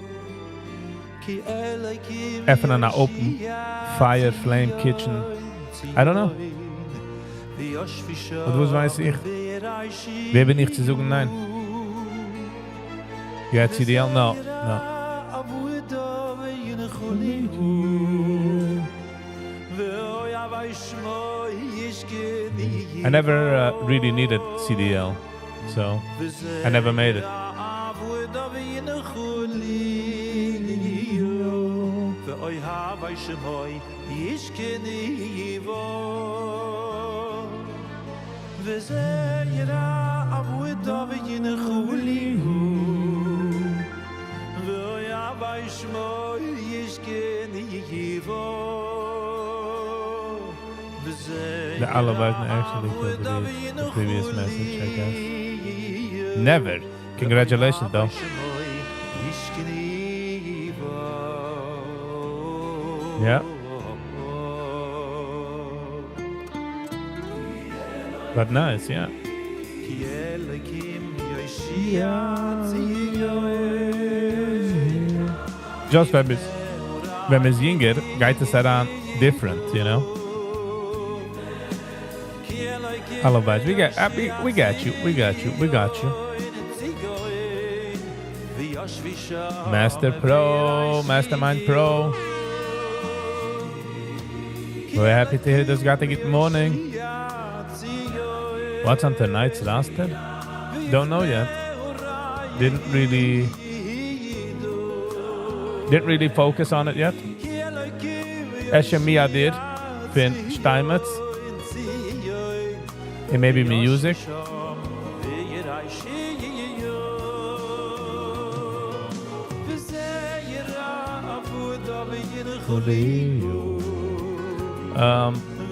even an open fire, flame, kitchen. I don't know. Und was weiß ich? Wer bin ich zu sagen nein? Ja, CDL? No. I never really needed CDL, so I never made it. The Alabama actually could be the previous message, I guess. Never. Congratulations, though. Yeah. But nice, yeah. Just when it's younger, geht es daran different, you know? Hello, guys. We got you. Mastermind Pro. We're happy to hear this. Got to good morning. What's on tonight's roster? Don't know yet. Didn't really focus on it yet. Eshe did. Finn Steinmetz. And maybe music.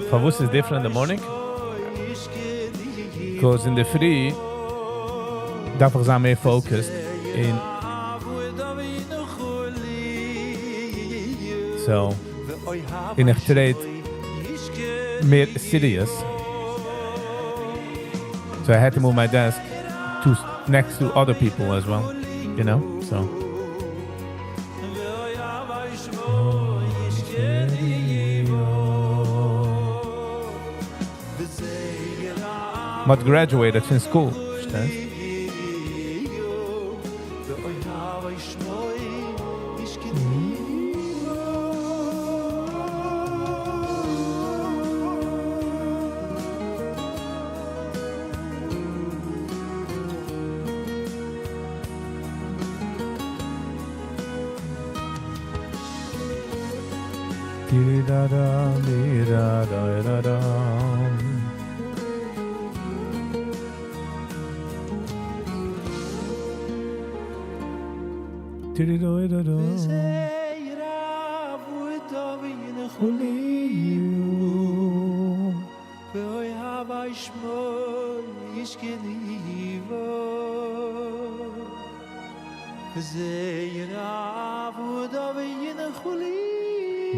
For us is different in the morning. Because in the free, darf ich sein mehr focused in. So, in a trade more serious. So I had to move my desk next to other people as well, you know. So. But graduated from school.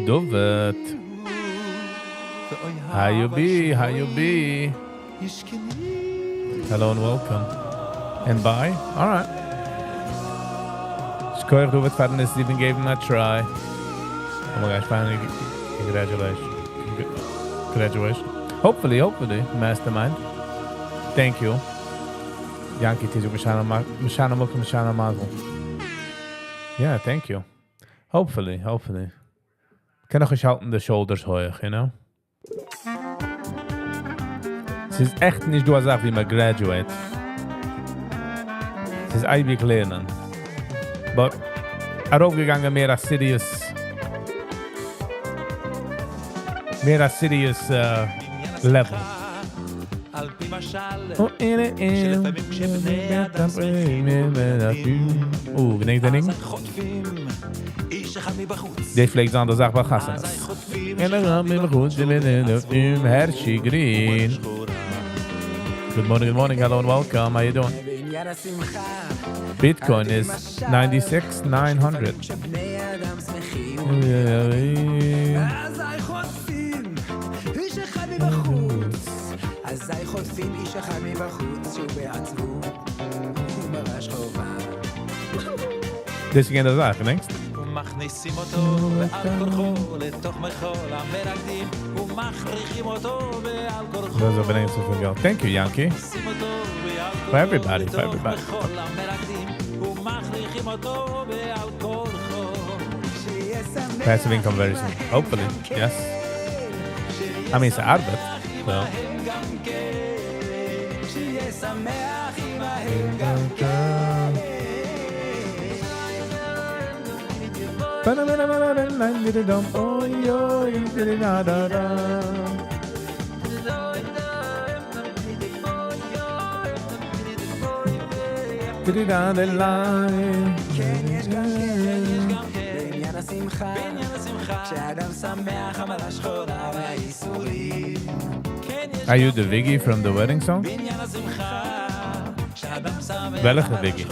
Dovet. How you be? How you be? Hello and welcome. And bye? Alright. Skoir Dovet Fatness even gave him a try. Oh my gosh, finally. Congratulations. Hopefully, mastermind. Thank you. Yankee Tizu Mishana Mazel. Yeah, thank you. Hopefully. Can I just halten the shoulders hoch, you know? Es ist echt nicht du sagst, wie man graduate. Es ist ewig lernen. But aufgegangen mehr als serious level. Gedenk dat ding? Dit vleegt aan de zaak bij gassen. En dan gaan we goed. Hershey Green. Good morning, hello and welcome. How you doing? Bitcoin is 96,900. אזי חוטפים איש אחד מבחוץ שהוא בעצמו ומרש חובה Dit is geen de zaak, next. ומכניסים אותו בעל כורחו לתוך מחול המרקדים ומכריחים אותו בעל כורחו Those are been answers for Thank you, Yankee. For everybody, for everybody. ומכריחים אותו בעל כורחו Passive income very soon. Hopefully, yes. I mean, it's an arbet, so. Are you the Viggy from the wedding song? Welke Viggy?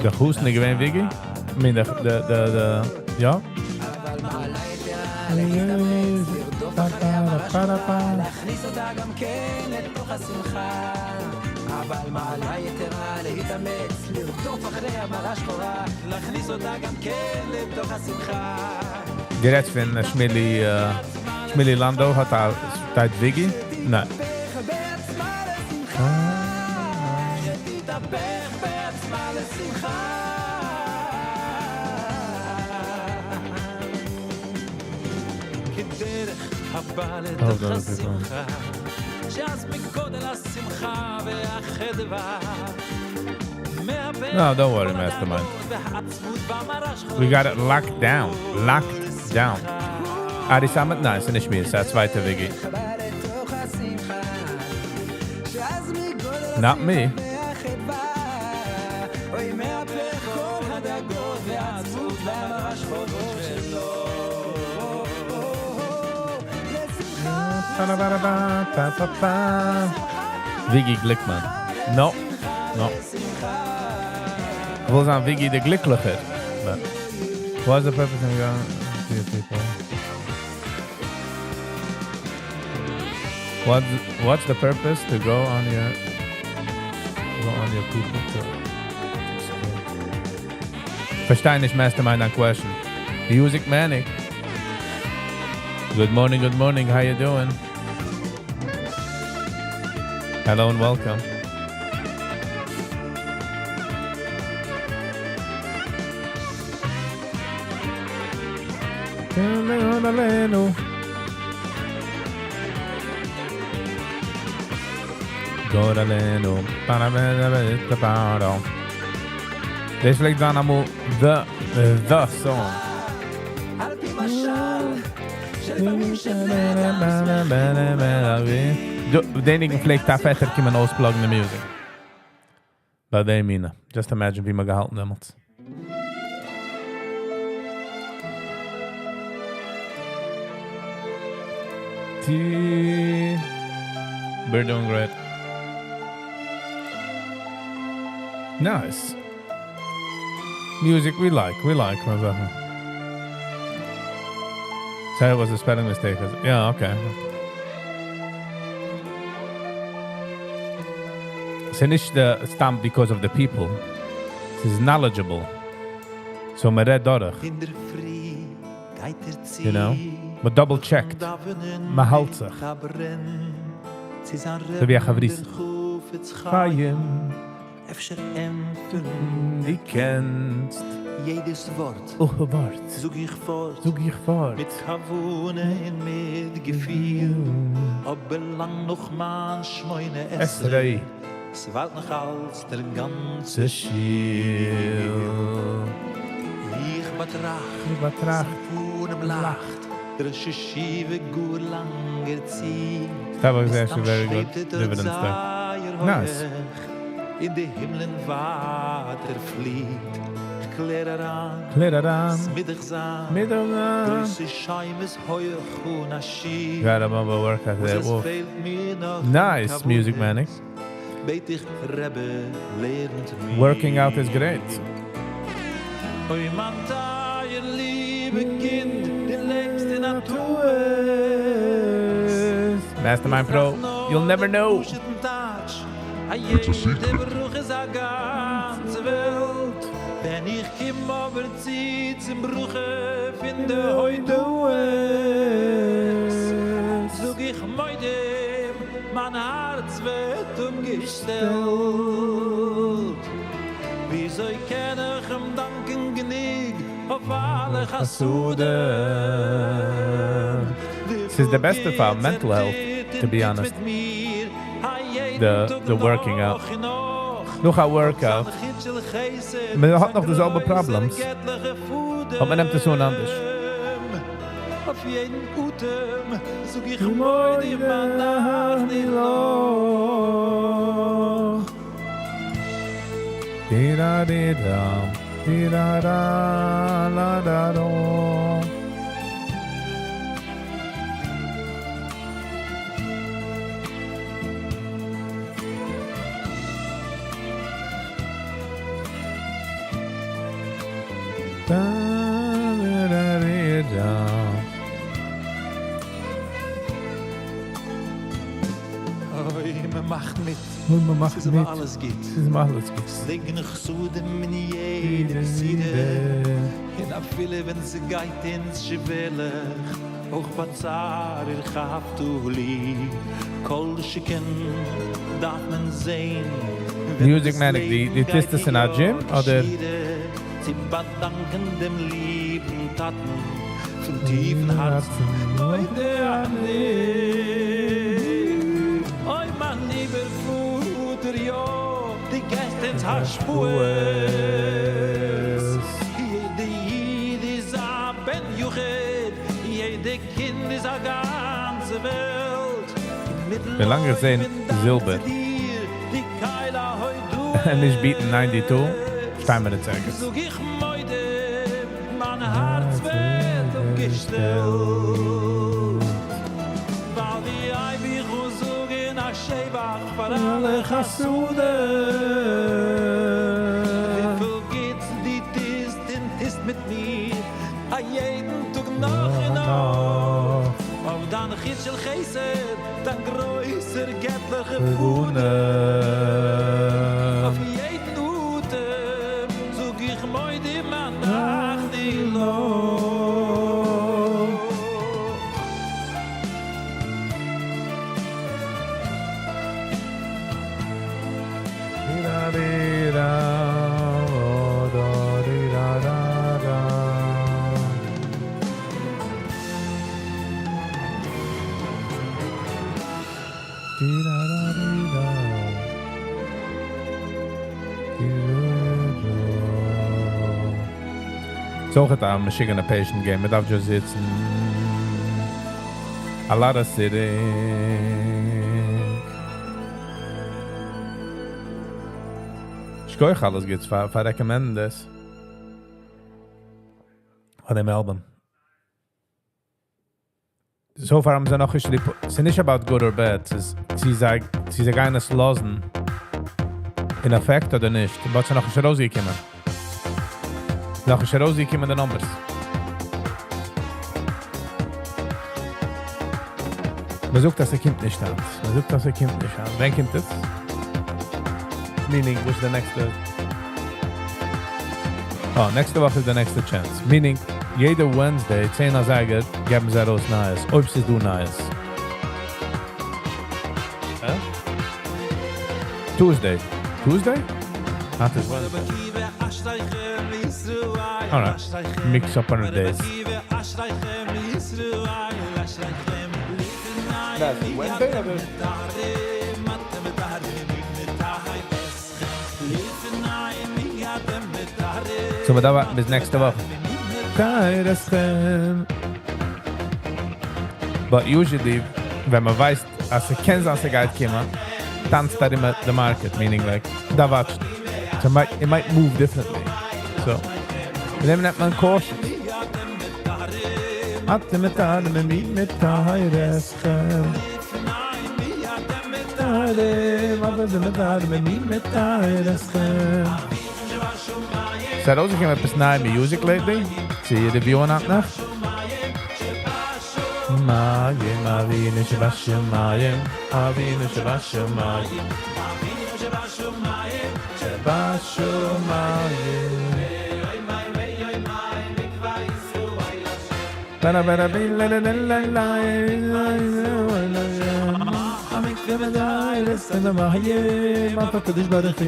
De goes niet gewoon Viggy? I mean the ja? אבל מעלה יתרה להתאמץ לרדוף אחרי המרה שחורה להכניס אותה גם כן לתוך השמחה Direct van Schmilly Lando had daar tijd Viggy? Nee. Oh, dat is het. No, don't worry, Mastermind. We got it locked down. Locked down. Adi Samet, nice. En Ishmir, dat zweite Viggy. Not me. Viggy Glickman. No. Ik wil zeggen Viggy de Glicklicher. But what's the purpose of going to your people? What's the purpose to go on your people to Verstehe nicht, Mastermind, that question. Music Manic. Good morning. How you doing? Hello and welcome. Deze vliegt dan allemaal the song. Den ik vliegt daar verder kan man auspluggen de music. Bij de mine. Just imagine wie me gehalten heeft. We're doing great. Nice. Music we like. Sorry, it was a spelling mistake. Yeah, okay. It's nicht the stamp because of the people. It's knowledgeable. So me red dorch. You know? Me double checked. Me halt sich. So wie a chavris. Chaim. Die kennst. Jedes Wort Wort. zoek ich fort. Mit Kavune und mit Gefühl. Ob belang noch man schmoine Esrei. Es walt noch als der ganze Ze schiel. Ich betracht. Fuhne blacht. Der Schiebe gut langer zieht. That was actually very good dividends there. Nice. In de himlen water vliegt. Kleraran. Middagsaan. Größe Scheimes heuer und Aschir. Got him on work at that wolf. Nice music, Manny. Working out is great. Oy man da ihr liebe Kind, die längste Natur. Mastermind Pro, you'll never know. It's a secret. Wenn ich kim aber zieht zum Bruche finde heute Sog ich meide mein Herz wird umgestellt Wie soll ich kenne ich ihm danken genieg auf alle Chassuden This is the best of our mental health, to be honest. The working out. Nog een workout. Men had nog dezelfde problems. Maar men neemt het zo anders. Auf jeden Utem sog ich moi die Banach die Loch Di-da-di-da, di-da-da-la-da-do. Da-da-da-da-da. Oi, man macht mit. Man macht Es ist mit. immer alles geht. Es ist immer alles gut. Legen ich so dem in jede Siede. In a viele, wenn sie geht ins Schwelle. Auch Bazar, ihr habt du lieb. Kol schicken, darf man sehen. Music Manic, die tist das in our gym, oder? Sie bedanken dem lieben Taten von tiefen Herzen. Heute an dich Oi mein lieber Futter, jo Die Gäste ins Haschbues Jede Jid ist a Ben Juchat Jede Kind ist a ganze Welt Wie lange gesehen, Silber. Die Keiler heute En is beaten 92. Stein mir das sagen. Sog ich meide, mein Herz wird umgestellt. Weil die Eibich und sogen a Schebach für alle Chassuden. Wie viel geht's, die Tist mit mir, a jeden Tag noch und noch. Auf dann Chitschel Chesed, dann größer göttliche Fuhne. Auf jeden Utem, zog ich moi die Mann nach die Loch. Di-da-di-da, oh-da-di-da-da-da. Di-da-da-di-da. Di-da-da. So gaat aan Michigan a patient game. Het af just zitten. A lot of sitting. Ich gehe euch alles gibt's. Für recommenden das. Von dem Album. so far I'm noch nicht, it's nicht about good or bad, sie sagen es losen, in Effekt oder nicht, aber sie noch nicht rausgekommen. Noch nicht rausgekommen die Numbers. Man sucht, dass kommt nicht an. Wann kommt es? Meaning, what's the next... nächste Woche ist der nächste Chance. Meaning, jeder Wednesday, 10 sagen, geben sie raus Neues. Ob sie du Neues. Tuesday? Not this Wednesday. Alright. Mix up on the days. That's Wednesday or so wir da bis nächste Woche. But usually, wenn man weiß, als kennt, als Geld kommen, tanzt da immer the market, meaning like, da wacht. So it might move differently. So, then nennt man cautious. Atte mit Adem, mit Teireschen. Is that also came up as night music lately? See you the view on that now? Mayim, avinu shebashamayim, avinu shebashamayim, shebashamayim. Bada bada billa la la la la. Amik v'madai l'sana mahayim, afakadosh baruch hu.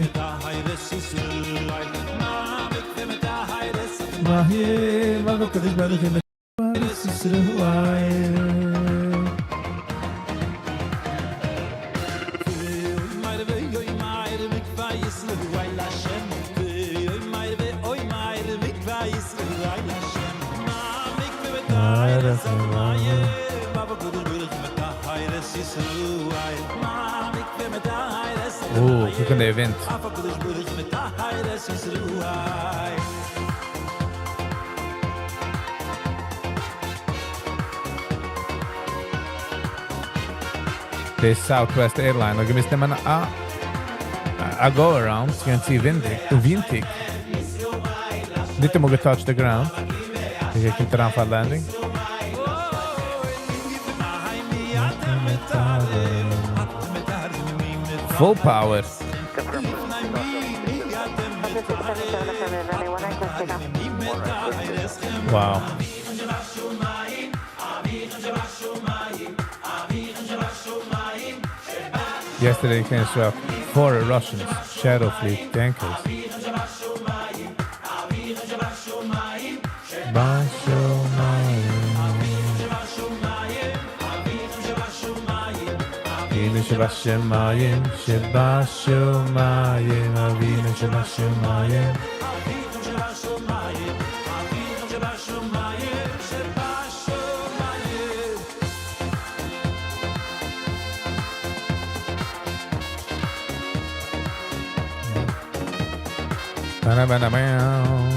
Mahayim, afakadosh baruch hu. Oh, look at the event. The Southwest airline. Like, missed them a go around. You can see Vintig. Didn't move touch the ground. You can turn for landing. Full power. Wow. Yesterday came struck 4 Russians, Shadow Fleet tankers. Avinu shebashamayim, shebashamayim, avinu shebashamayim. Ba-da-ba-da-bow.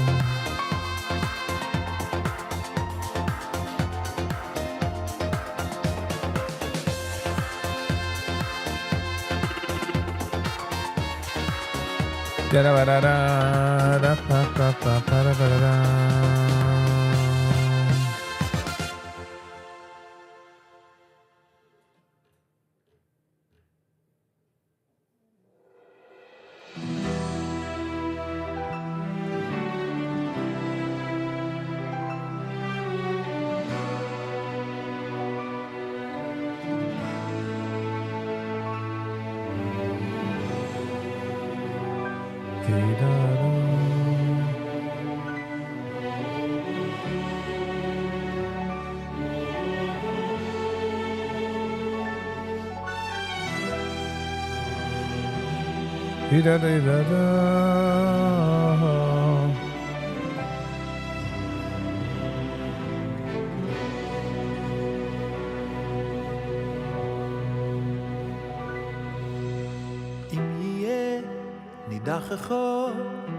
נידחךו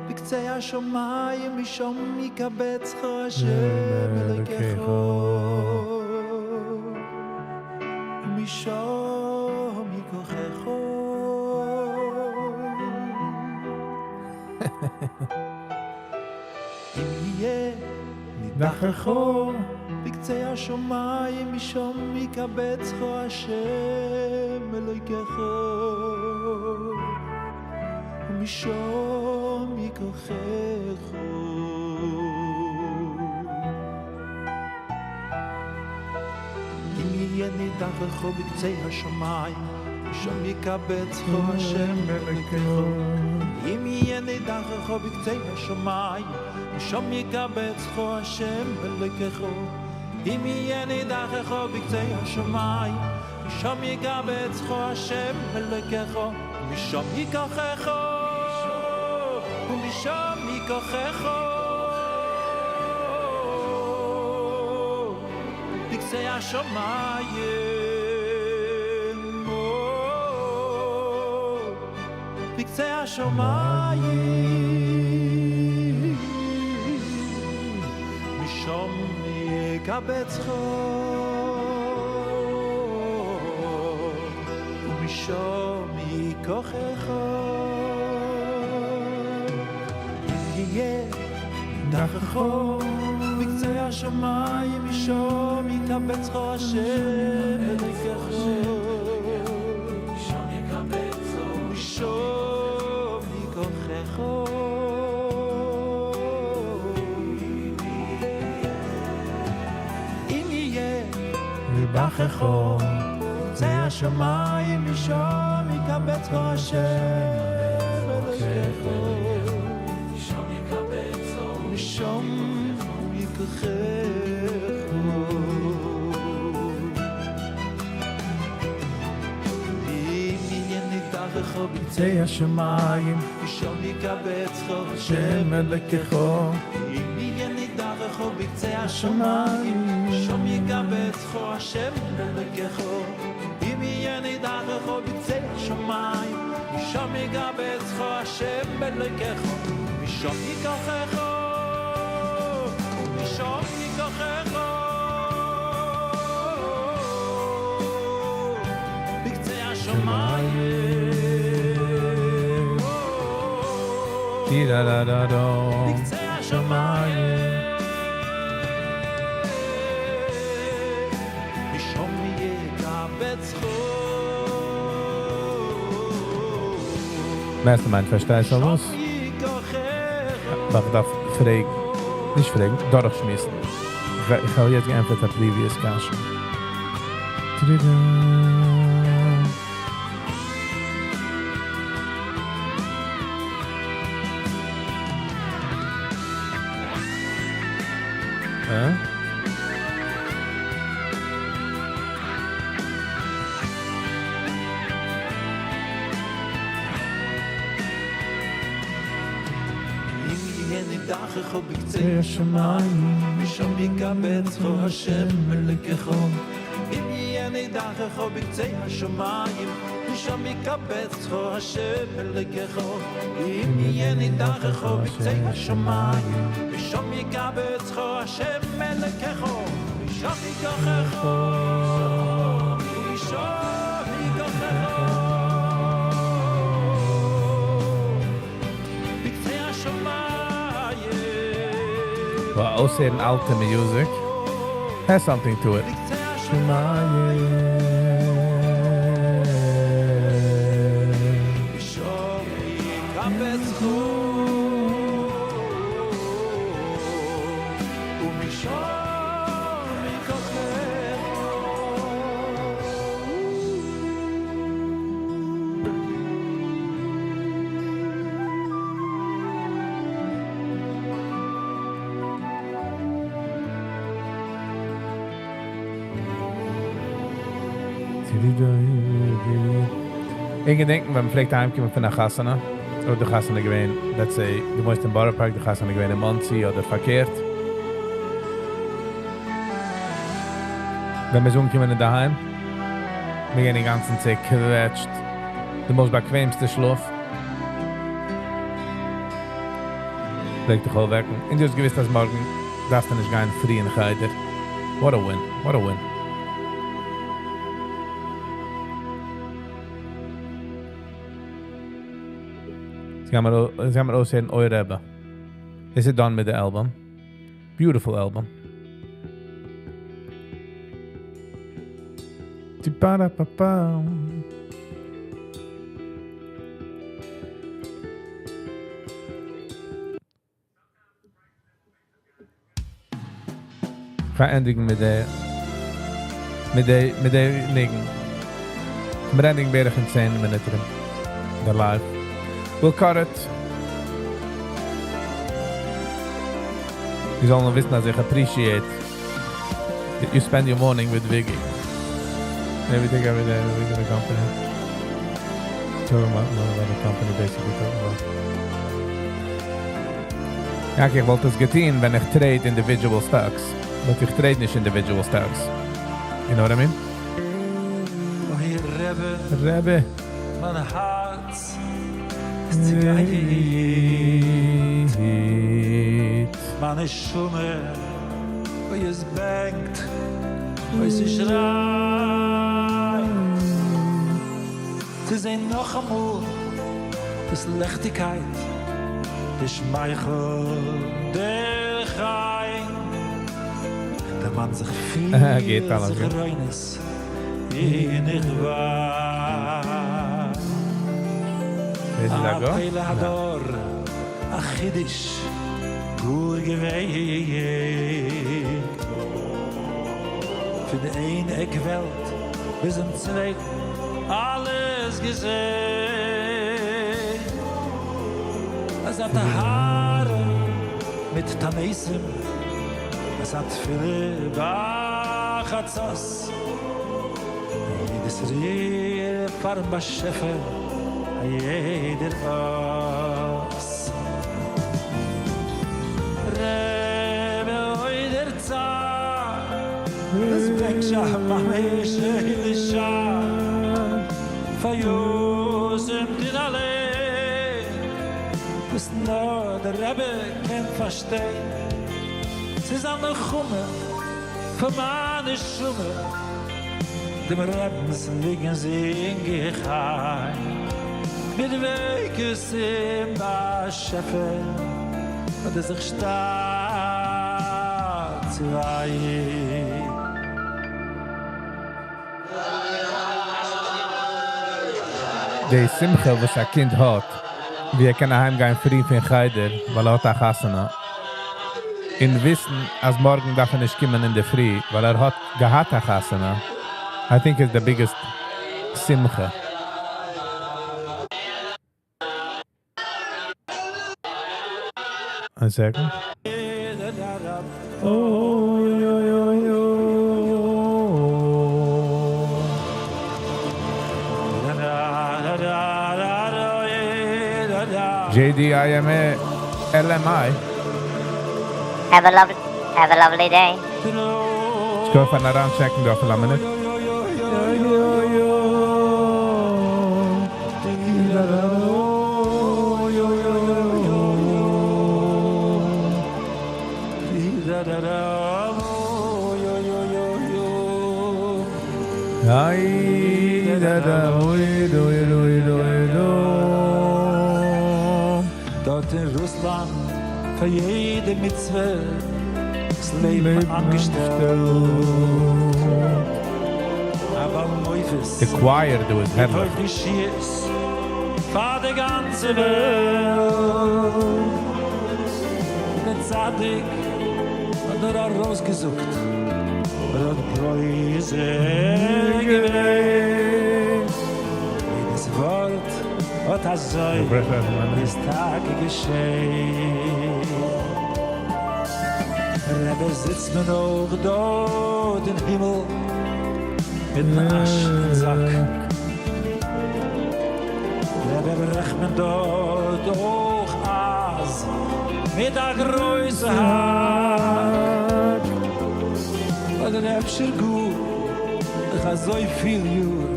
בקצה השמיים משום יקבצך השם אלוקיך ומשום יכוחך אם יהיה נידחך בקצה השמיים משום יקבצך השם אלוהיך ומשום יכוחך אם יהיה נידחך בקצה השמיים משום יקבצך השם אלוהיך אם יהיה נידחך בקצה השמיים משום יקבצך השם אלוהיך אם יהיה נידחך בקצה השמיים משום יקבצך השם אלוהיך משום ייקחך ומשום ייקחך בקצה השמיים בקצה השמיים משום יקבצך ומשום ייקחך יהיה נידחך בקצה השמיים משום יקבצך השם אלוהיך משום יקבצך ומשום ייקחך אם יהיה נידחך בקצה השמיים משום יקבצך השם אלוהיך משום יקבצך ומשום ייקחך אם יהיה נידחך בקצה השמיים משום יקבצך השם אלוהיך אם יהיה נידחך בקצה השמיים משום יקבצך השם אלוהיך אם יהיה נידחך בקצה השמיים משום יקבצך השם אלוהיך משום ייקחך משום ייקחך בקצה השמיים בקצה השמיים משום יקבצך Mastermind, verstehst du was? Darf fragen, nicht fragen, durchschmissen. Ich habe jetzt geantwortet auf previous question. נידחך בקצה השמיים משום יקבצך השם אלוהיך אם יהיה נידחך בקצה השמיים משום יקבצך השם אלוהיך אם יהיה נידחך בקצה השמיים משום יקבצך השם אלוהיך משום ייקחך משום ייקחך Well, also in alta music has something to it. Ich denke, wenn man vielleicht heimkommt von der Chassana, oder der Chassana gewähnt, let's say, du musst im Bauernpark, der Chassana gewähnt in Monzi oder verkehrt. Wenn wir so umkommen daheim, wir gehen den ganzen Tag quetscht, du musst bequemste Schlaf. Leg dich auch weg. Und du hast gewiss, dass morgen darfst du nicht gehen früh in Geider. What a win, what a win. Sie haben aussehen eure Rebbe. Is it done with the album? Beautiful album. Ti-pa-da-pa-pa. Verändigen mit der liegen. Branding berg in 10 minuten. The live. We'll cut it. You sollen wissen, dass ich appreciate that you spend your morning with Viggy. Everything every day with the company. Talking about the company basically talking about. Ja, ich wollte es getehen, wenn ich trade individual stocks. But ich trade nicht individual stocks. You know what I mean? Oh, hier Rebbe. Mein Herz ist zu weit. Meine Schumme, wo es bängt, wo es schreit. Sie sehen noch einmal das Lechtigkeit, der Schmeichel, der Chaim. Der Mann sich viel, Geht alles, sich reines, in ich war. Is it that go? Pele Hador, ach Yiddish, gut gewesen. Für die eine Welt, bis im Zweiten, alles gesehen. Es hat die Haare mit Tanesem, es hat viele Bachatzos. Jedes Rier, Farbaschefe, jeder Oss. Rebe oider Zah, das Beksha, Mameshe, Yidisha, Fayusem din Allee, bis nur der Rebbe kann verstehen. Sie ist an der Chumme, für meine Schumme, dem Rebbens liegen sie in Geheim. Mit Weges im Bascheffe, und es sich stark zu weihen. Die Simcha, was ein Kind hat, wie kann heimgehen früh von Geider, weil hat Hasana. In Wissen, als morgen darf nicht kommen in der Früh, weil hat gehabt Hasana. I think it's the biggest Simcha. A second. Oh, yo, yo, yo. JDIMA LMI. Have a lovely day. Let's go for another checking off a minute. Dort in Russland, für jede Mitzwe, das Leben angestellt. Aber Moifes, The choir do it headlock. die Schiers, für die ganze Welt. Der Zadig hat rausgesucht, hat Preise gewählt. Jedes Wort hat ist Tag geschehen. Rebbe sitzt mir noch dort im Himmel mit einem Aschensack. Rebbe brecht mir dort auch aus mit der Größe Hack. Und der Rebscher gut, ich habe so viel Jür,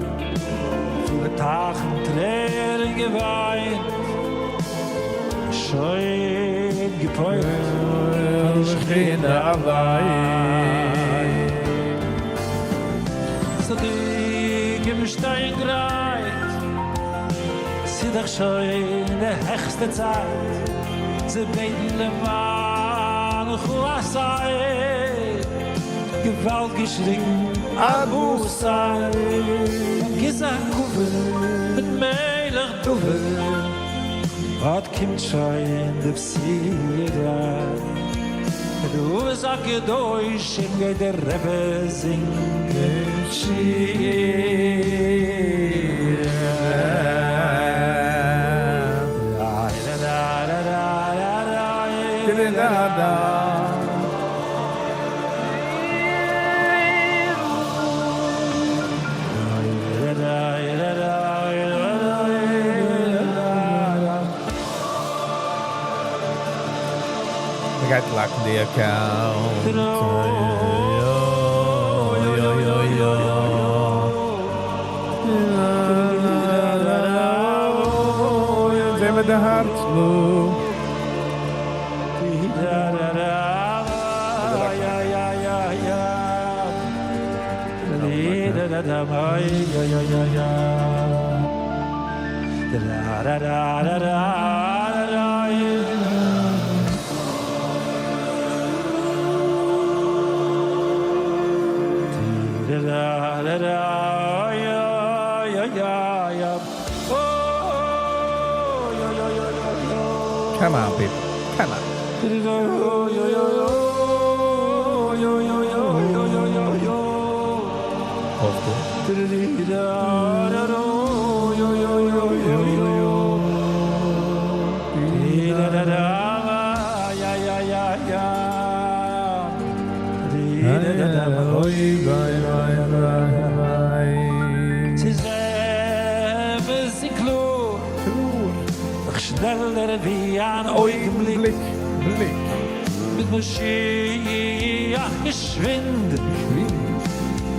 viele Tage Tränen geweint, schön gepäuft, ich gehe allein. So dick im Stein greit, sie doch schon in der höchste Zeit. Sie beten le Mann, Chuasai, Gewalt geschrien, Abu Sai, Gisa Kuvel, mit Melech Duvel, hat kommt schon in der Psyra. Du sag ihr Deutsch, in der Rebbe singt I got locked in the account. Zijn we de hartslag? Come on, people. Come on. Schneller wie ein Augenblick. Mit Moscheech geschwind.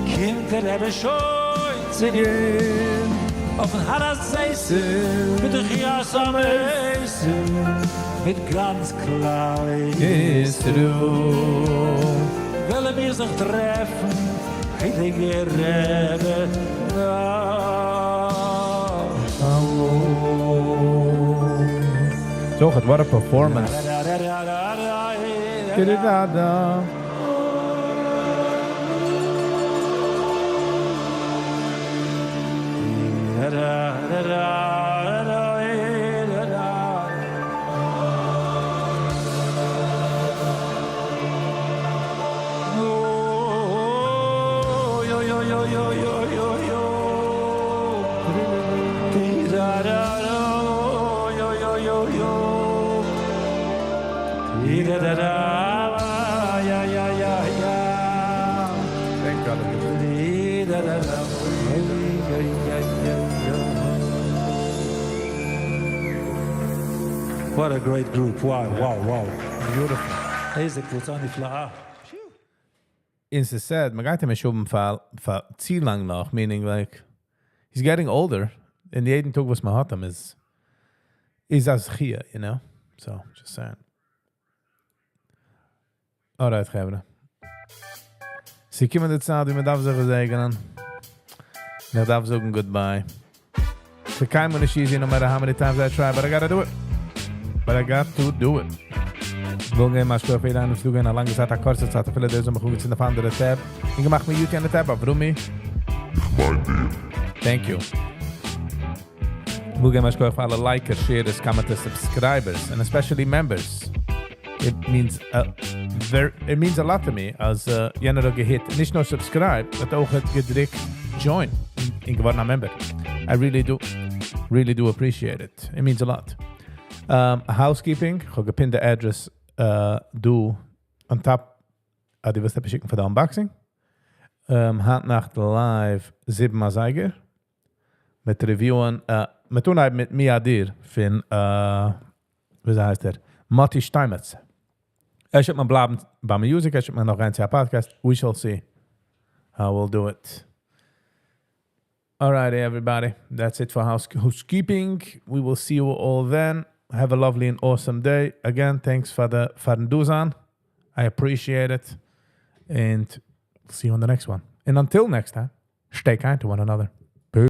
Kind der Rebbe schoi zu gehen. Auf den Haraseisen, mit der Chias am Eisen. Mit ganz klar ist du. Wollen wir sich treffen, heilige Rebbe. So, what a performance. Thank God. What a great group. Wow. Beautiful. Deze Quotzani Flaha. It's sad. Man gaat hem schon für zu lang noch, meaning like he's getting older and jeden Tag was man hat ihm is as hier, you know? So, just saying. Alright, Gebra. Sie kommen die Zeit, wie man darf sich segnen. Ich darf sagen goodbye. So kein Mensch easy, no matter how many times I try, but I gotta do it. But I got to do it. Wil gehen mal sprechen, wenn du gehen eine lange Zeit, eine kurze Zeit, viele der sind gut in der andere Tab. Ich mach mir YouTube an der Tab, warum mich? Thank you. Wil gehen mal sprechen für alle Likers, Sharers, Commenters, Subscribers, and especially members. It means a lot to me als jener gehit. Nicht nur subscribe, but auch het gedrückt join in geworden ein member. I really do appreciate it. It means a lot. Housekeeping, ich habe gepinnt the address du on top. Die wirst du beschicken für die Unboxing. Handnacht live 7 Mal Seiger. Mit Reviewen. Wir tun halt mit Miadir von, wie heißt der? Matti Steinmetz. Should man bleiben bei music, should man noch rein zu podcast. We shall see how we'll do it. Alright, everybody. That's it for housekeeping. We will see you all then. Have a lovely and awesome day. Again, thanks for the Duzan. I appreciate it. And see you on the next one. And until next time, stay kind to one another.